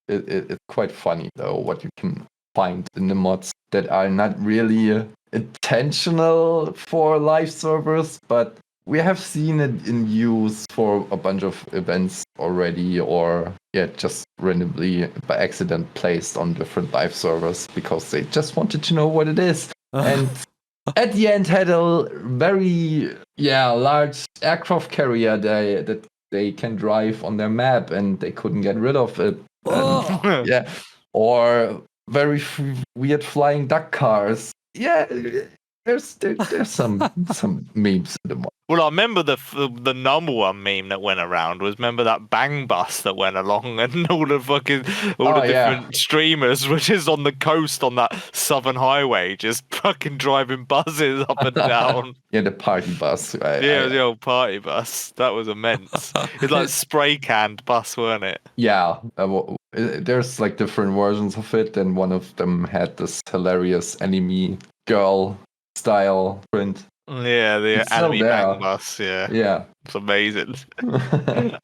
It's quite funny though what you can find in the mods that are not really intentional for live servers, but we have seen it in use for a bunch of events already, or just randomly by accident placed on different live servers because they just wanted to know what it is. And at the end had a very large aircraft carrier that they can drive on their map, and they couldn't get rid of it. And, or very weird flying duck cars. Yeah, there's some memes in the mod. Well, I remember the number one meme that went around was, remember that bang bus that went along and all the different streamers were just on the coast on that southern highway, just fucking driving buses up and down. Yeah, the party bus. Yeah, the old party bus. That was immense. It's like spray canned bus, weren't it? Yeah, there's like different versions of it, and one of them had this hilarious anime girl style print. Yeah, the It's still anime there. bang bus. Yeah, Yeah. it's amazing.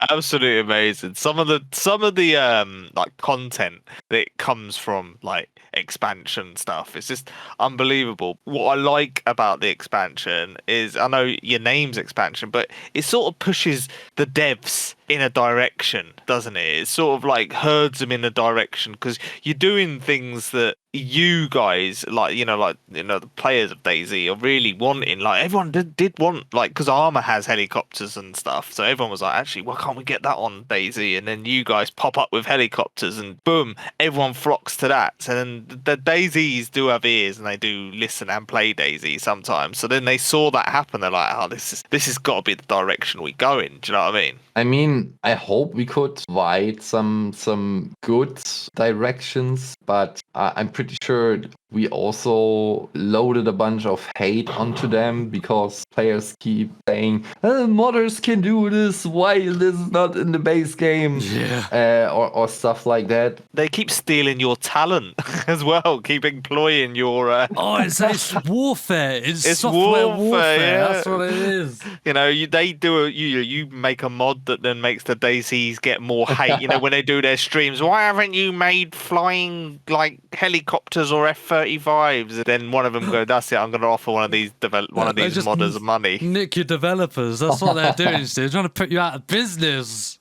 Absolutely amazing. Some of the like content that comes from like expansion stuff, it's just unbelievable. What I like about the expansion is, I know your name's expansion, but it sort of pushes the devs in a direction, doesn't it? It sort of like herds them in a direction, because you're doing things that you guys, like the players of DayZ are really wanting. Like, everyone did want, like, because Armour has helicopters and stuff, so everyone was like, actually, why can't we get that on DayZ? And then you guys pop up with helicopters, and boom, everyone flocks to that. So then the DayZs do have ears, and they do listen and play DayZ sometimes. So then they saw that happen, they're like, oh, this has got to be the direction we go in. Do you know what I mean? I mean, I hope we could provide some good directions, but I'm pretty sure we also loaded a bunch of hate onto them, because players keep saying, modders can do this, why is this not in the base game? Yeah. Or stuff like that. They keep stealing your talent as well, keep employing your... It's warfare. It's It's software warfare, yeah. That's what it is. You make a mod that then makes the DayZs get more hate. When they do their streams, why haven't you made flying like helicopters or F-35s? And then one of them go, that's it, I'm going to offer one of these modders money. Nick your developers. That's what they're doing. They're trying to put you out of business.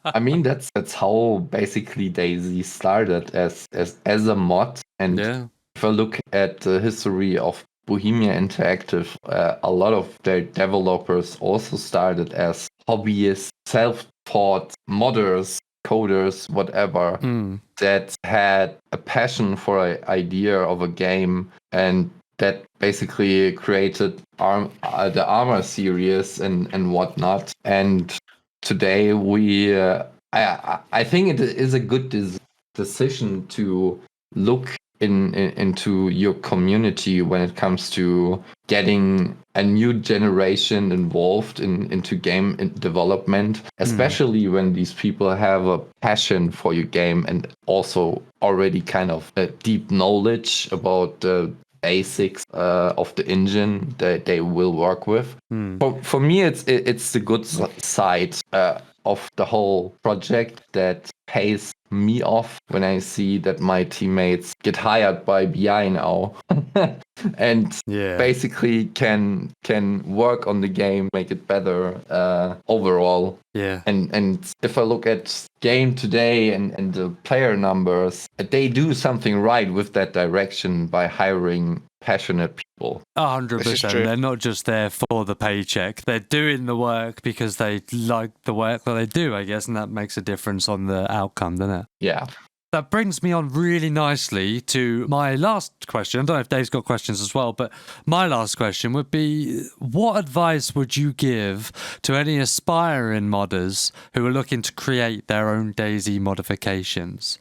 I mean, that's how basically DayZ started as a mod. And if I look at the history of Bohemia Interactive, a lot of their developers also started as hobbyists, self-taught modders, coders, whatever, that had a passion for an idea of a game, and that basically created the Armour series and whatnot. And today I think it is a good decision to look into your community when it comes to getting a new generation involved into game development, especially when these people have a passion for your game and also already kind of a deep knowledge about the basics of the engine that they will work with. For me, it's the good side of the whole project that pays me off when I see that my teammates get hired by BI now and basically can work on the game, make it better overall. And if I look at game today and the player numbers, they do something right with that direction by hiring passionate people. 100%. They're not just there for the paycheck. They're doing the work because they like the work that they do, I guess, and that makes a difference on the outcome, doesn't it? Yeah. That brings me on really nicely to my last question. I don't know if Dave's got questions as well, but my last question would be, what advice would you give to any aspiring modders who are looking to create their own DayZ modifications?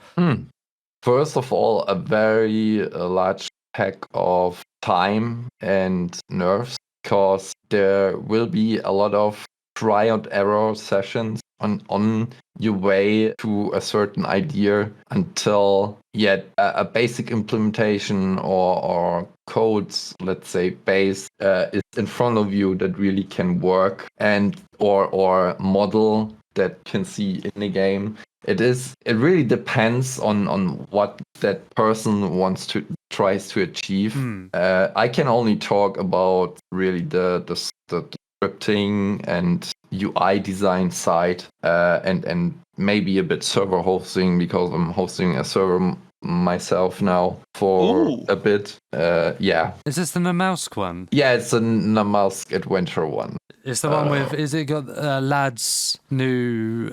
First of all, a very large pack of time and nerves, because there will be a lot of try and error sessions on your way to a certain idea until yet a basic implementation or codes, let's say, base is in front of you that really can work, and or model that can see in the game. It really depends on what that person tries to achieve. I can only talk about really the scripting and UI design side, and maybe a bit server hosting, because I'm hosting a server myself now for a bit. Is this the Namalsk one? Yeah, it's a Namalsk adventure one. It's the one with, is it got Lad's new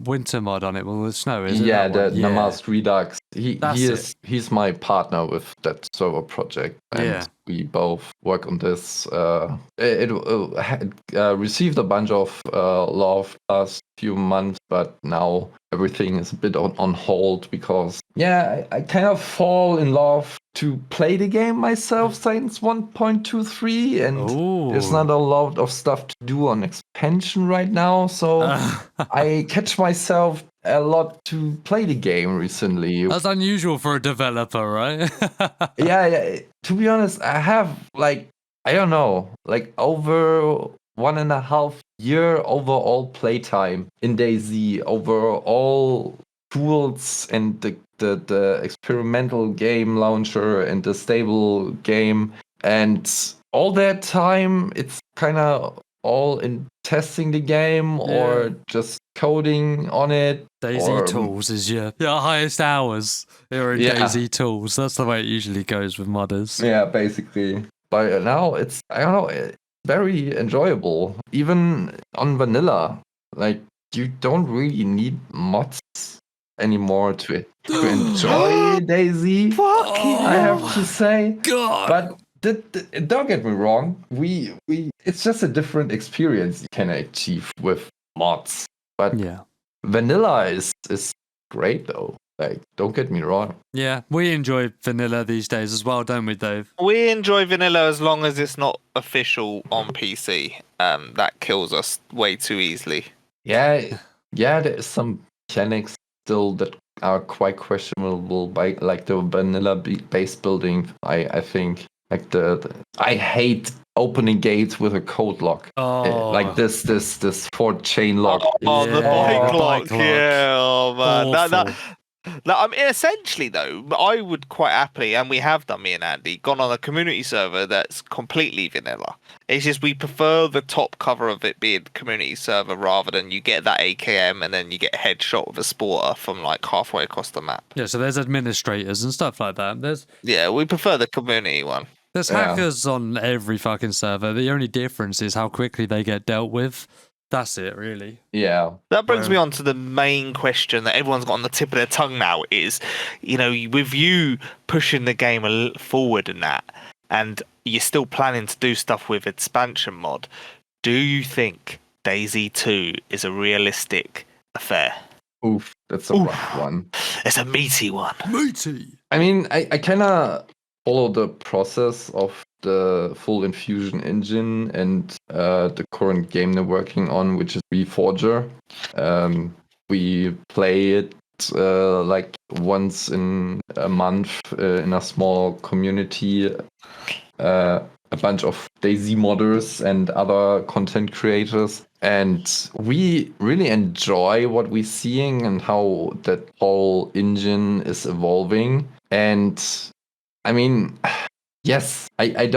winter mod on it with snow, is it? Yeah, the Namalsk Redux he's my partner with that server project, and Yeah. we both work on this. It had received a bunch of love last few months, but now everything is a bit on hold because I kind of fall in love to play the game myself since 1.23, and there's not a lot of stuff to do on expansion right now, so I catch myself a lot to play the game recently. That's unusual for a developer, right? Yeah, to be honest, I have I don't know, over 1.5 year overall playtime in DayZ, over all tools and the experimental game launcher and the stable game, and all that time it's kind of all in testing the game or just coding on it. DayZ Tools is your highest hours. You're in DayZ Tools. That's the way it usually goes with modders. Yeah, basically. But now it's, I don't know, it's very enjoyable. Even on vanilla, you don't really need mods anymore to enjoy DayZ. I have to say. God. But don't get me wrong. We it's just a different experience you can achieve with mods. But vanilla is great though. Don't get me wrong. Yeah, we enjoy vanilla these days as well, don't we, Dave? We enjoy vanilla as long as it's not official on PC. That kills us way too easily. Yeah, there's some mechanics still that are quite questionable by the vanilla base building. I think I hate opening gates with a code lock. This 4-chain lock. The bike lock. Yeah, oh man. Awful. Essentially, though, I would quite happily, and we have done, me and Andy, gone on a community server that's completely vanilla. It's just we prefer the top cover of it being community server rather than you get that AKM and then you get a headshot with a sporter from halfway across the map. Yeah, so there's administrators and stuff like that. We prefer the community one. There's hackers on every fucking server. The only difference is how quickly they get dealt with. That's it, really. Yeah. That brings me on to the main question that everyone's got on the tip of their tongue now is, with you pushing the game forward and that, and you're still planning to do stuff with expansion mod, do you think DayZ 2 is a realistic affair? Oof, that's a rough one. It's a meaty one. Meaty! I mean, I kind of follow the process of the full infusion engine and the current game they're working on, which is Reforger. We play it once in a month in a small community. A bunch of DayZ modders and other content creators. And we really enjoy what we're seeing and how that whole engine is evolving. And I mean, yes, I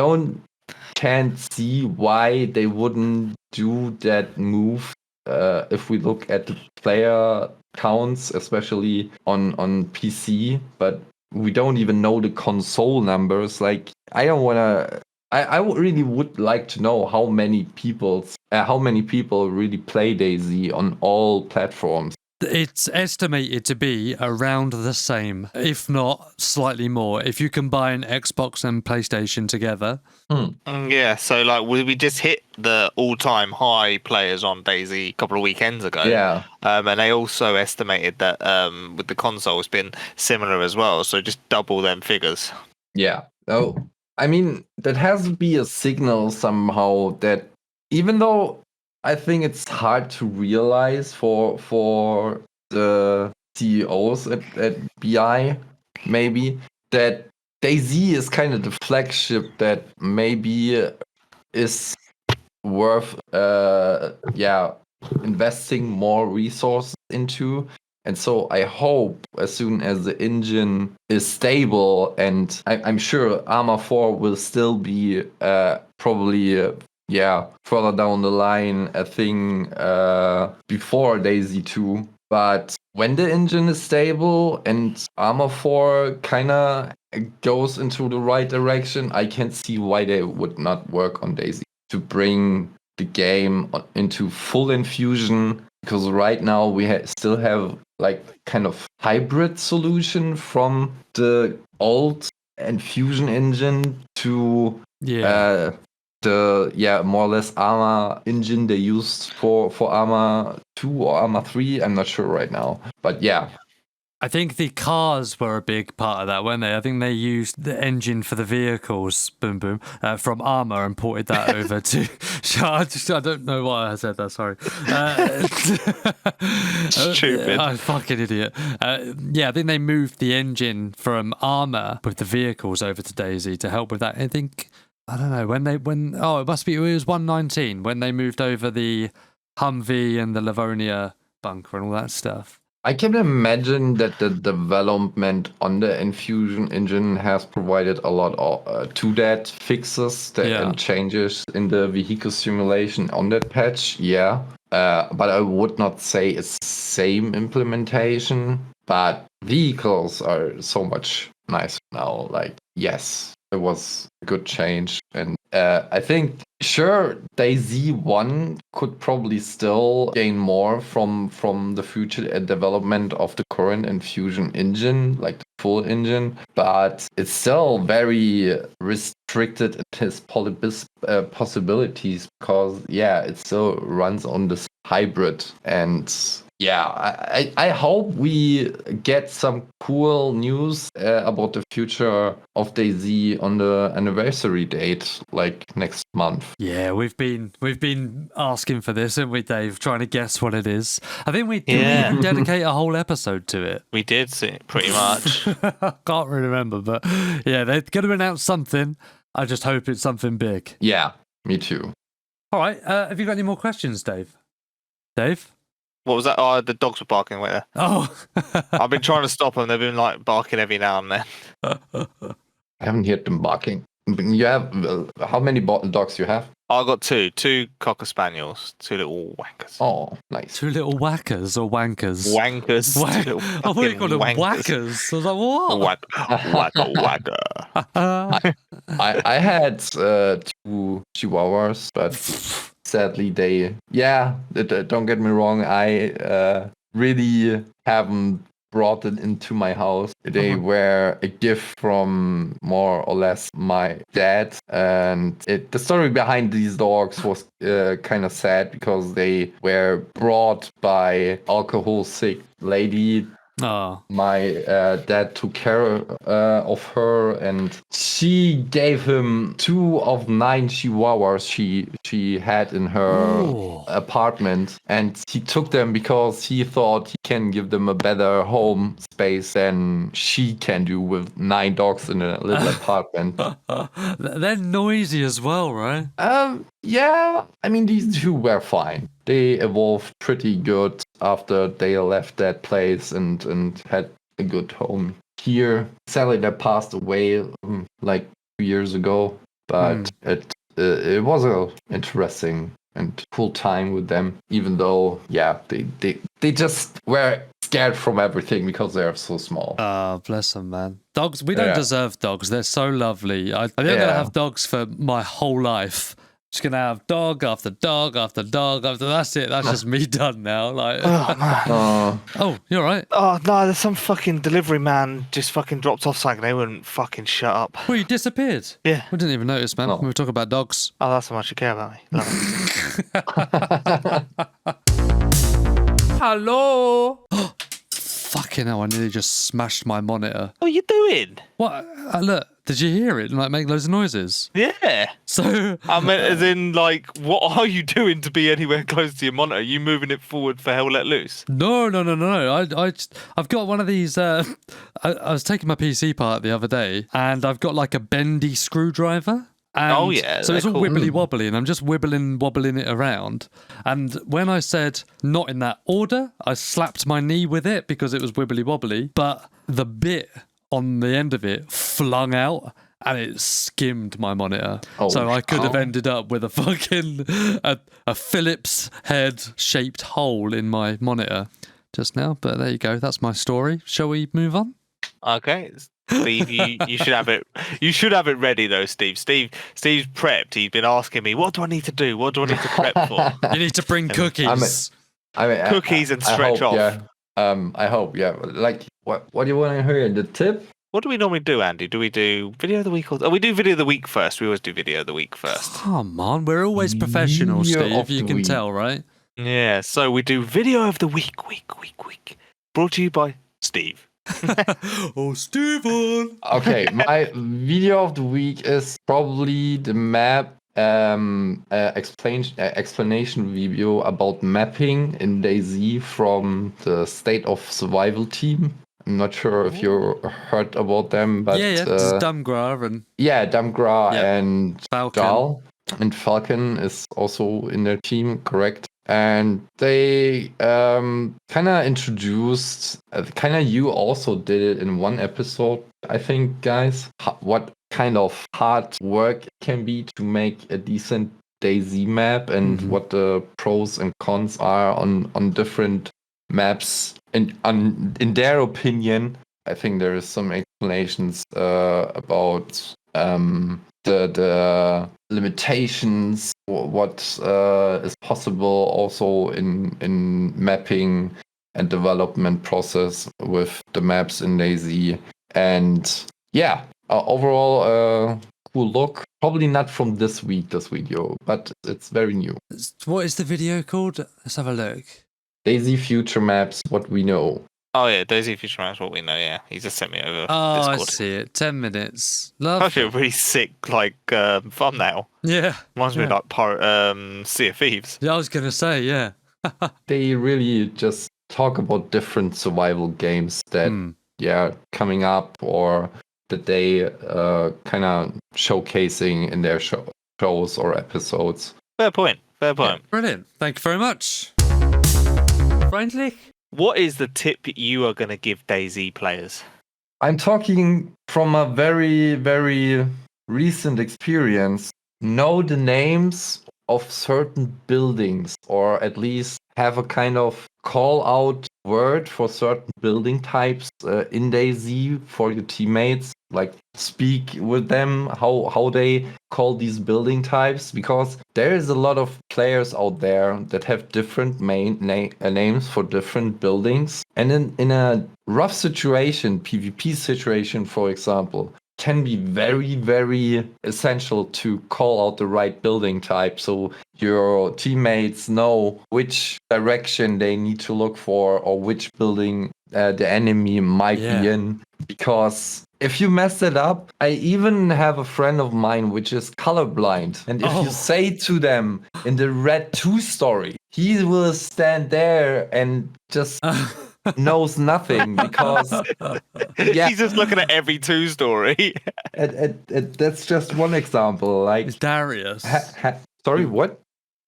can't see why they wouldn't do that move if we look at the player counts, especially on PC, but we don't even know the console numbers. I don't want to. I really would like to know how many people really play DayZ on all platforms. It's estimated to be around the same, if not slightly more, if you combine Xbox and PlayStation together. Yeah, so we just hit the all-time high players on DayZ a couple of weekends ago. Yeah. And they also estimated that with the console it's been similar as well, so just double them figures. Yeah. Oh, I mean, that has to be a signal somehow that even though I think it's hard to realize for the CEOs at BI, maybe, that DayZ is kind of the flagship that maybe is worth investing more resources into. And so I hope as soon as the engine is stable, and I'm sure Arma 4 will still be probably further down the line a thing before DayZ 2. But when the engine is stable and Arma 4 kind of goes into the right direction, I can't see why they would not work on DayZ to bring the game into full infusion because right now we still have like kind of hybrid solution from the old Infusion engine to the more or less Arma engine they used for Arma 2 or Arma 3. I'm not sure right now, but yeah. I think the cars were a big part of that, weren't they? I think they used the engine for the vehicles, from Arma and ported that over to. I don't know why I said that. Sorry. Stupid. I'm fucking idiot. I think they moved the engine from Arma with the vehicles over to DayZ to help with that. I think I don't know it was 119 when they moved over the Humvee and the Livonia bunker and all that stuff. I can imagine that the development on the Infusion engine has provided a lot to that, fixes and changes in the vehicle simulation on that patch. Yeah, but I would not say it's the same implementation. But vehicles are so much nicer now. Like, yes, it was a good change, and I think sure DayZ 1 could probably still gain more from the future development of the current Infusion engine, like the full engine, but it's still very restricted in its possibilities because it still runs on this hybrid. And I hope we get some cool news about the future of DayZ on the anniversary date, like next month. Yeah, we've been asking for this, haven't we, Dave? Trying to guess what it is. I think we even dedicate a whole episode to it. We did, pretty much. I can't really remember, but yeah, they're going to announce something. I just hope it's something big. Yeah, me too. All right, have you got any more questions, Dave? Dave? What was that? Oh, the dogs were barking right there. Oh. I've been trying to stop them. They've been like barking every now and then. I haven't heard them barking. You have how many dogs you have? I got two cocker spaniels, two little wankers. Oh, nice. Two little whackers or wankers? Wankers. I thought you called them whackers. I was like, what? Whacker. I had 2 chihuahuas, but sadly don't get me wrong, I really haven't brought it into my house. They were a gift from more or less my dad, and the story behind these dogs was kind of sad because they were brought by alcohol sick lady. Oh. My dad took care of her, and she gave him 2 of 9 chihuahuas she had in her apartment, and he took them because he thought he can give them a better home space than she can do with 9 dogs in a little apartment. They're noisy as well, right? Yeah, I mean, these 2 were fine. They evolved pretty good after they left that place and had a good home here. Sadly, they passed away like 2 years ago, but it was a interesting and cool time with them, even though, they just were scared from everything because they are so small. Oh, bless them, man. Dogs, we don't deserve dogs. They're so lovely. I think I'm going to have dogs for my whole life. Just gonna have dog after dog after dog after. That's it. That's just me done now. Like, oh man. Oh, you're right. Oh no, there's some fucking delivery man just fucking dropped off something. They wouldn't fucking shut up. Well, you disappeared. Yeah. We didn't even notice, man. We were talking about dogs. Oh, that's how much you care about me. Love it. Hello. Fucking hell! I nearly just smashed my monitor. What are you doing? What? Look, did you hear it? Like, make loads of noises. Yeah. So I meant, as in, like, what are you doing to be anywhere close to your monitor? Are you moving it forward for hell let loose? No. I've got one of these. I was taking my PC apart the other day, and I've got like a bendy screwdriver. And so it's all wibbly wobbly, and I'm just wobbling it around. And when I said not in that order, I slapped my knee with it because it was wibbly wobbly. But the bit on the end of it flung out, and it skimmed my monitor. So I could have ended up with a fucking a Phillips head shaped hole in my monitor just now. But there you go. That's my story. Shall we move on? Okay. Steve, you should have it. You should have it ready though, Steve. Steve's prepped. He's been asking me, "What do I need to do? What do I need to prep for?" You need to bring cookies. I mean, cookies and I stretch hope, off. Yeah. I hope, yeah. Like, what do you want to hear? The tip? What do we normally do, Andy? Do we do video of the week? We do video of the week first. We always do video of the week first. Come on, we're always professional, Video Steve. of You the can week. tell, right? Yeah, so we do video of the week. Brought to you by Steve. Oh, Stephen! Okay, my video of the week is probably the map explanation video about mapping in DayZ from the State of Survival team. I'm not sure if you heard about them, but yeah, just Dumgra and Damgra Yeah. and Falcon. Dal and Falcon is also in their team, correct? And they kind of introduced, kind of you also did it in one episode, I think, guys, what kind of hard work it can be to make a decent DayZ map and what the pros and cons are on different maps. And in their opinion, I think there is some explanations about the limitations, what is possible also in mapping and development process with the maps in DayZ. And yeah, overall cool look. Probably not from this video, but it's very new. What is the video called? Let's have a look. DayZ future maps, what we know. Oh yeah, DayZ Future Maps, what we know. Yeah, he just sent me over Oh, Discord. I see it. 10 minutes. Actually, a Lovely. really sick thumbnail. Yeah. Reminds me of like Sea of Thieves. Yeah, I was going to say, yeah. They really just talk about different survival games that coming up or that they kind of showcasing in their shows or episodes. Fair point. Brilliant. Thank you very much. Friendly? What is the tip you are going to give DayZ players? I'm talking from a very, very recent experience. Know the names of certain buildings, or at least have a kind of call out word for certain building types in DayZ for your teammates. Like speak with them how they call these building types, because there is a lot of players out there that have different names for different buildings, and in a rough situation, PvP situation for example, can be very, very essential to call out the right building type so your teammates know which direction they need to look for or which building the enemy might be in. Because if you mess it up, I even have a friend of mine which is colorblind, and if you say to them in the Red 2 story, he will stand there and just knows nothing, because he's just looking at every 2 story. That's just one example. Like It's Darius. Sorry, what?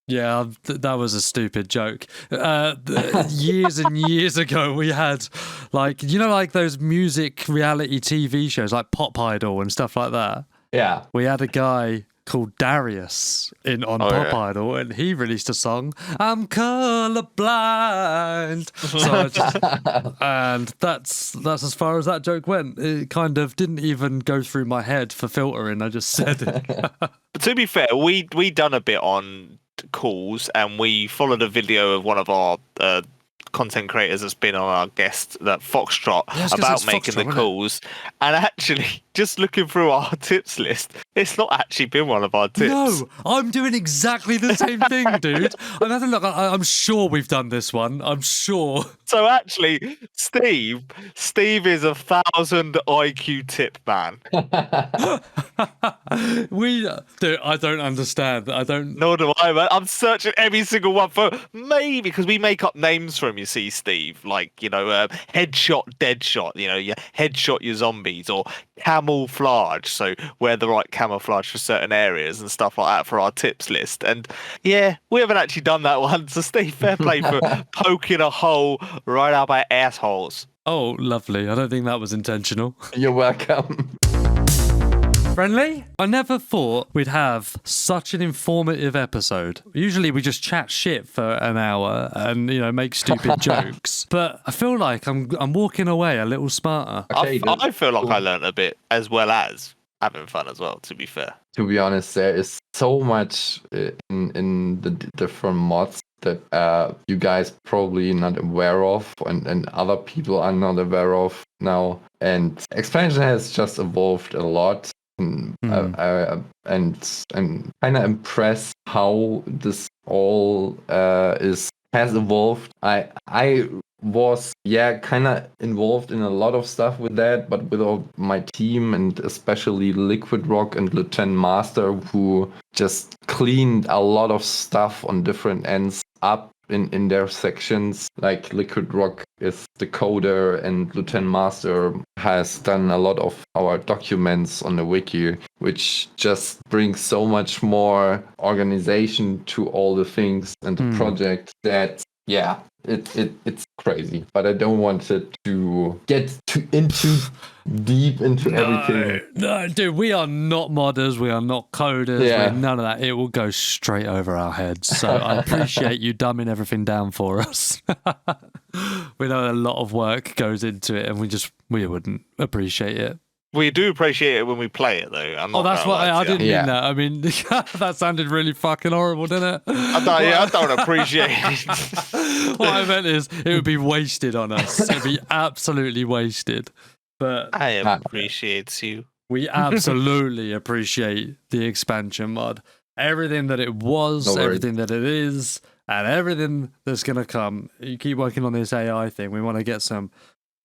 Yeah, that was a stupid joke. Years and years ago, we had, like, you know, like those music reality TV shows like Pop Idol and stuff like that. Yeah. We had a guy called Darius on Pop Idol, and he released a song, I'm colorblind. And that's as far as that joke went. It kind of didn't even go through my head for filtering. I just said it. But to be fair, we done a bit on calls, and we followed a video of one of our content creators that's been on our guest, that Foxtrot, about making the calls. And actually, just looking through our tips list, it's not actually been one of our tips. No, I'm doing exactly the same thing, dude. I'm having a look. I'm sure we've done this one. I'm sure. So actually, Steve is 1,000 IQ tip man. Dude, I don't understand. I don't. Nor do I, man. I'm searching every single one for maybe, because we make up names for him, you see, Steve. Like, you know, headshot, deadshot, you know, you headshot your zombies, or camouflage. So wear the right camouflage for certain areas and stuff like that for our tips list. And yeah, we haven't actually done that one. So Steve, fair play for poking a hole right up our assholes. Oh, lovely. I don't think that was intentional. You're welcome. Friendly? I never thought we'd have such an informative episode. Usually we just chat shit for an hour and, you know, make stupid jokes. But I feel like I'm walking away a little smarter. Okay, I feel like I learned a bit, as well as having fun as well, to be fair. To be honest, there is so much in the different mods that you guys probably not aware of, and other people are not aware of now. And expansion has just evolved a lot. And I'm kind of impressed how this all has evolved. I was kind of involved in a lot of stuff with that, but with all my team and especially Liquid Rock and Lieutenant Master, who just cleaned a lot of stuff on different ends up in their sections. Like Liquid Rock is the coder, and Lieutenant Master has done a lot of our documents on the wiki, which just brings so much more organization to all the things and the project that it's crazy. But I don't want it to get into deep into everything. No, dude, we are not modders, we are not coders, we're none of that. It will go straight over our heads. So I appreciate you dumbing everything down for us. We know a lot of work goes into it, and we wouldn't appreciate it. We do appreciate it when we play it, though. That's what I didn't mean that. I mean, that sounded really fucking horrible, didn't it? I don't appreciate it. What I meant is it would be wasted on us. It would be absolutely wasted. But I appreciate you. We absolutely appreciate the expansion mod. Everything that it was, everything that it is, and everything that's going to come. You keep working on this AI thing. We want to get some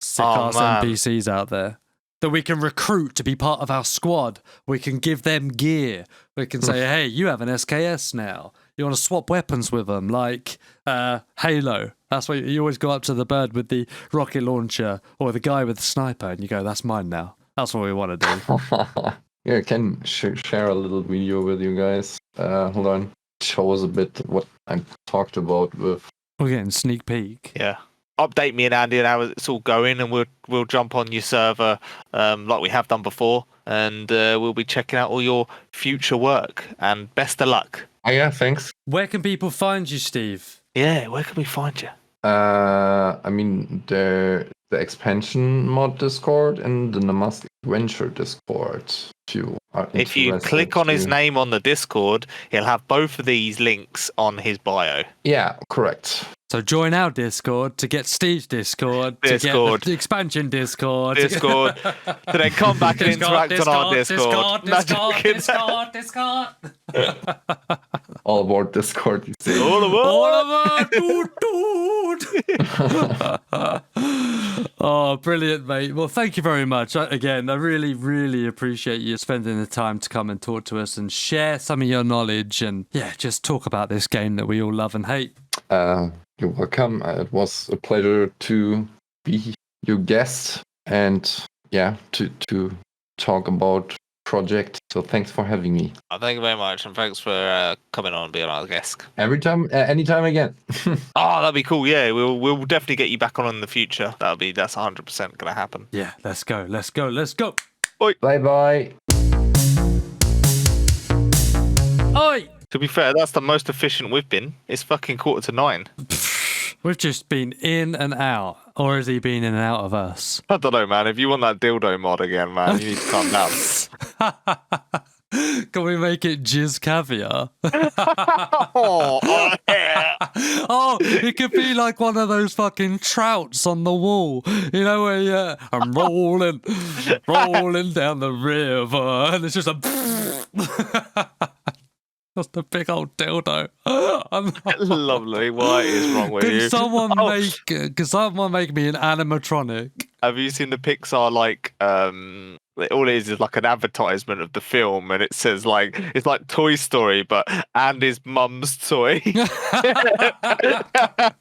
sick-ass NPCs out there that we can recruit to be part of our squad. We can give them gear. We can say, hey, you have an SKS now. You want to swap weapons with them, like Halo. That's why you always go up to the bird with the rocket launcher or the guy with the sniper, and you go, that's mine now. That's what we want to do. I can share a little video with you guys. Hold on. Show us a bit what I talked about with. We're getting sneak peek. Yeah. Update me and Andy on how it's all going, and we'll jump on your server like we have done before, and we'll be checking out all your future work. And best of luck. Yeah, thanks. Where can people find you, Steve? Yeah, where can we find you? I mean, the expansion mod Discord and the Namaste Adventure Discord. If you click on his name on the Discord, he'll have both of these links on his bio. Yeah, correct. So join our Discord to get Steve's Discord, to get the expansion Discord. To then come back and interact on our Discord. Discord. All aboard Discord, you see. All aboard. Oh, brilliant, mate. Well, thank you very much. Again, I really, really appreciate you spending the time to come and talk to us and share some of your knowledge and, just talk about this game that we all love and hate. You're welcome. It was a pleasure to be your guest and to talk about project. So thanks for having me. Thank you very much, and thanks for coming on and being our guest. Anytime again. That'd be cool. Yeah, we'll definitely get you back on in the future. That's 100% gonna happen. Yeah, let's go. Oi. Bye. Oi. To be fair, that's the most efficient we've been. It's fucking 8:45. We've just been in and out. Or has he been in and out of us? I don't know, man. If you want that dildo mod again, man, you need to calm down. Can we make it jizz caviar? Oh, It could be like one of those fucking trouts on the wall. You know, where I'm rolling down the river. And it's just a... Just a big old dildo. Lovely. What is wrong with you? Can someone make me an animatronic? Have you seen the Pixar, all it is like an advertisement of the film, and it says it's like Toy Story, but Andy's mum's toy. And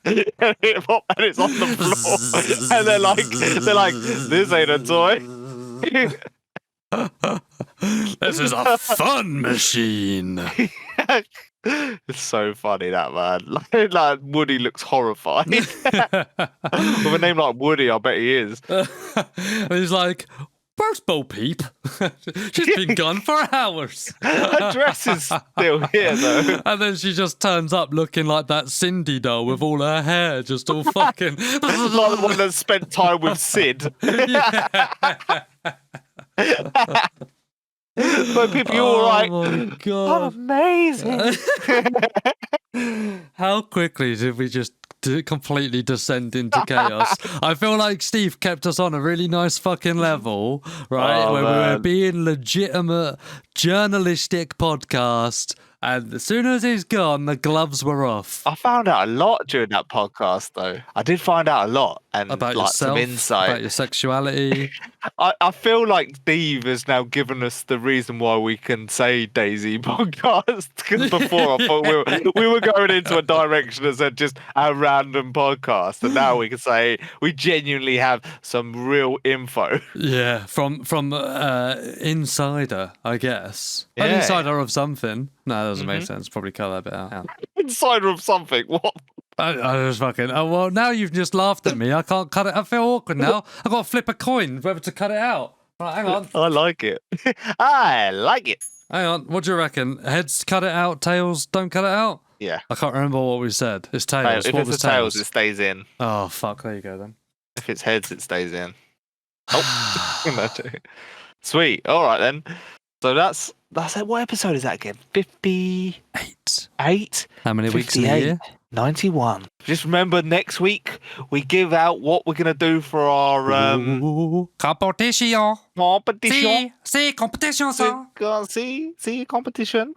it's on the floor. And they're like, this ain't a toy. This is a fun machine. It's so funny, that man. Like Woody looks horrified. With a name like Woody, I bet he is. And he's like, where's Bo Peep? She's been gone for hours. Her dress is still here, though. And then she just turns up looking like that Cindy doll with all her hair just all fucking... Like the one that spent time with Sid. But people, you're all right. Oh my God. Amazing. How quickly did we just completely descend into chaos? I feel like Steve kept us on a really nice fucking level, right? Oh, where we were man. being legitimate journalistic podcast. And as soon as he's gone, the gloves were off. I found out a lot during that podcast, though. I did find out a lot and About like yourself, some insight. about your sexuality. I feel like Steve has now given us the reason why we can say DayZ podcast. Because before I thought we were going into a direction that said just a random podcast, and now we can say we genuinely have some real info. Yeah, from insider, I guess. An Yeah. insider of something. No, that doesn't make sense. Probably cut that bit out. Insider of something. What? I was fucking. Oh well, now you've just laughed at me. I can't cut it. I feel awkward now. I've got to flip a coin whether to cut it out. Right, hang on. I like it. I like it. Hang on. What do you reckon? Heads cut it out. Tails don't cut it out. Yeah. I can't remember what we said. It's tails. If What it's was the tails, it stays in. Oh fuck! There you go then. If it's heads, it stays in. Oh, sweet. All right then. So that's it. What episode is that again? 58. 8. How many weeks in a 58. year? 91. Just remember, next week we give out what we're gonna do for our Competition. competition. See, competition, sir. See, competition.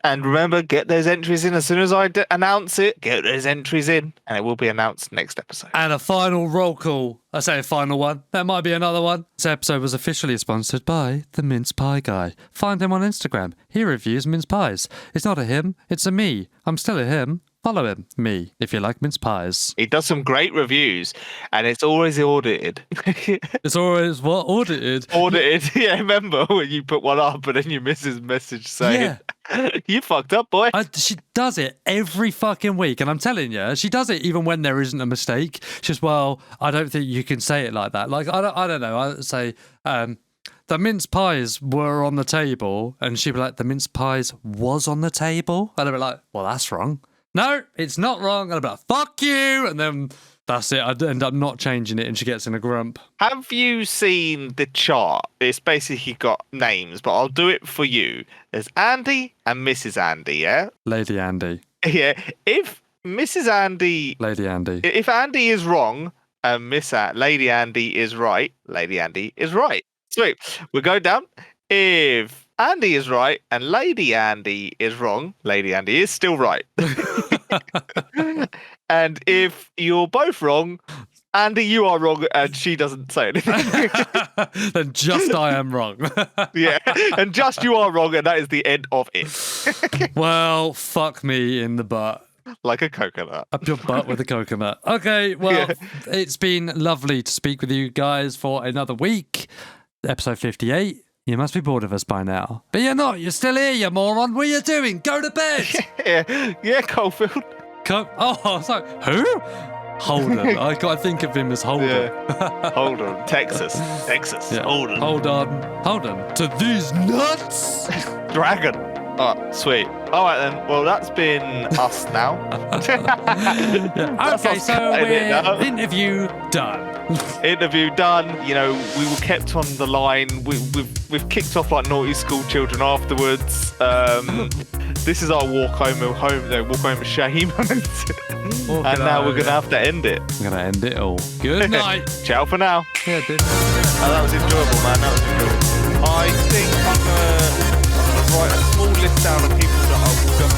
And remember, get those entries in as soon as I announce it. Get those entries in, and it will be announced next episode. And a final roll call. I say a final one. There might be another one. This episode was officially sponsored by the Mince Pie Guy. Find him on Instagram. He reviews mince pies. It's not a him, it's a me. I'm still a him. Follow him, me, if you like mince pies. He does some great reviews, and it's always audited. It's always what? Audited? Audited. Yeah, remember when you put one up and then you miss his message saying, you fucked up, boy. She does it every fucking week, and I'm telling you, she does it even when there isn't a mistake. She's well, I don't think you can say it like that. Like I don't know. I say the mince pies were on the table, and she'd be like, the mince pies was on the table, and I'd be like, well, that's wrong. No, it's not wrong. And I'd be like, fuck you, and then that's it. I'd end up not changing it, and she gets in a grump. Have you seen the chart? It's basically got names, but I'll do it for you. There's Andy and Mrs. Andy, yeah? Lady Andy. Yeah. If Mrs. Andy... Lady Andy. If Andy is wrong and Lady Andy is right, Lady Andy is right. Sweet. We'll go down. If Andy is right and Lady Andy is wrong, Lady Andy is still right. And if you're both wrong, Andy, you are wrong, and she doesn't say anything. Then just I am wrong. Yeah, and just you are wrong, and that is the end of it. Well, fuck me in the butt. Like a coconut. Up your butt with a coconut. Okay, well, It's been lovely to speak with you guys for another week. Episode 58. You must be bored of us by now. But you're not. You're still here, you moron. What are you doing? Go to bed. Yeah, Coalfield. Oh, sorry. Who? Holden. I can't think of him as Holden. Yeah. Holden. Texas. Yeah. Holden. Hold on. To these nuts. Dragon. Oh, sweet. All right, then. Well, that's been us now. Yeah. Okay, so we're interview done. Interview done. You know, we were kept on the line. We've kicked off like naughty school children afterwards. This is our walk home of shame. And now we're gonna have to end it. We're gonna end it all. Good night. Ciao for now. Yeah, dude. Oh, that was enjoyable, man. That was enjoyable. I think I'm gonna write a small list down of people that I will just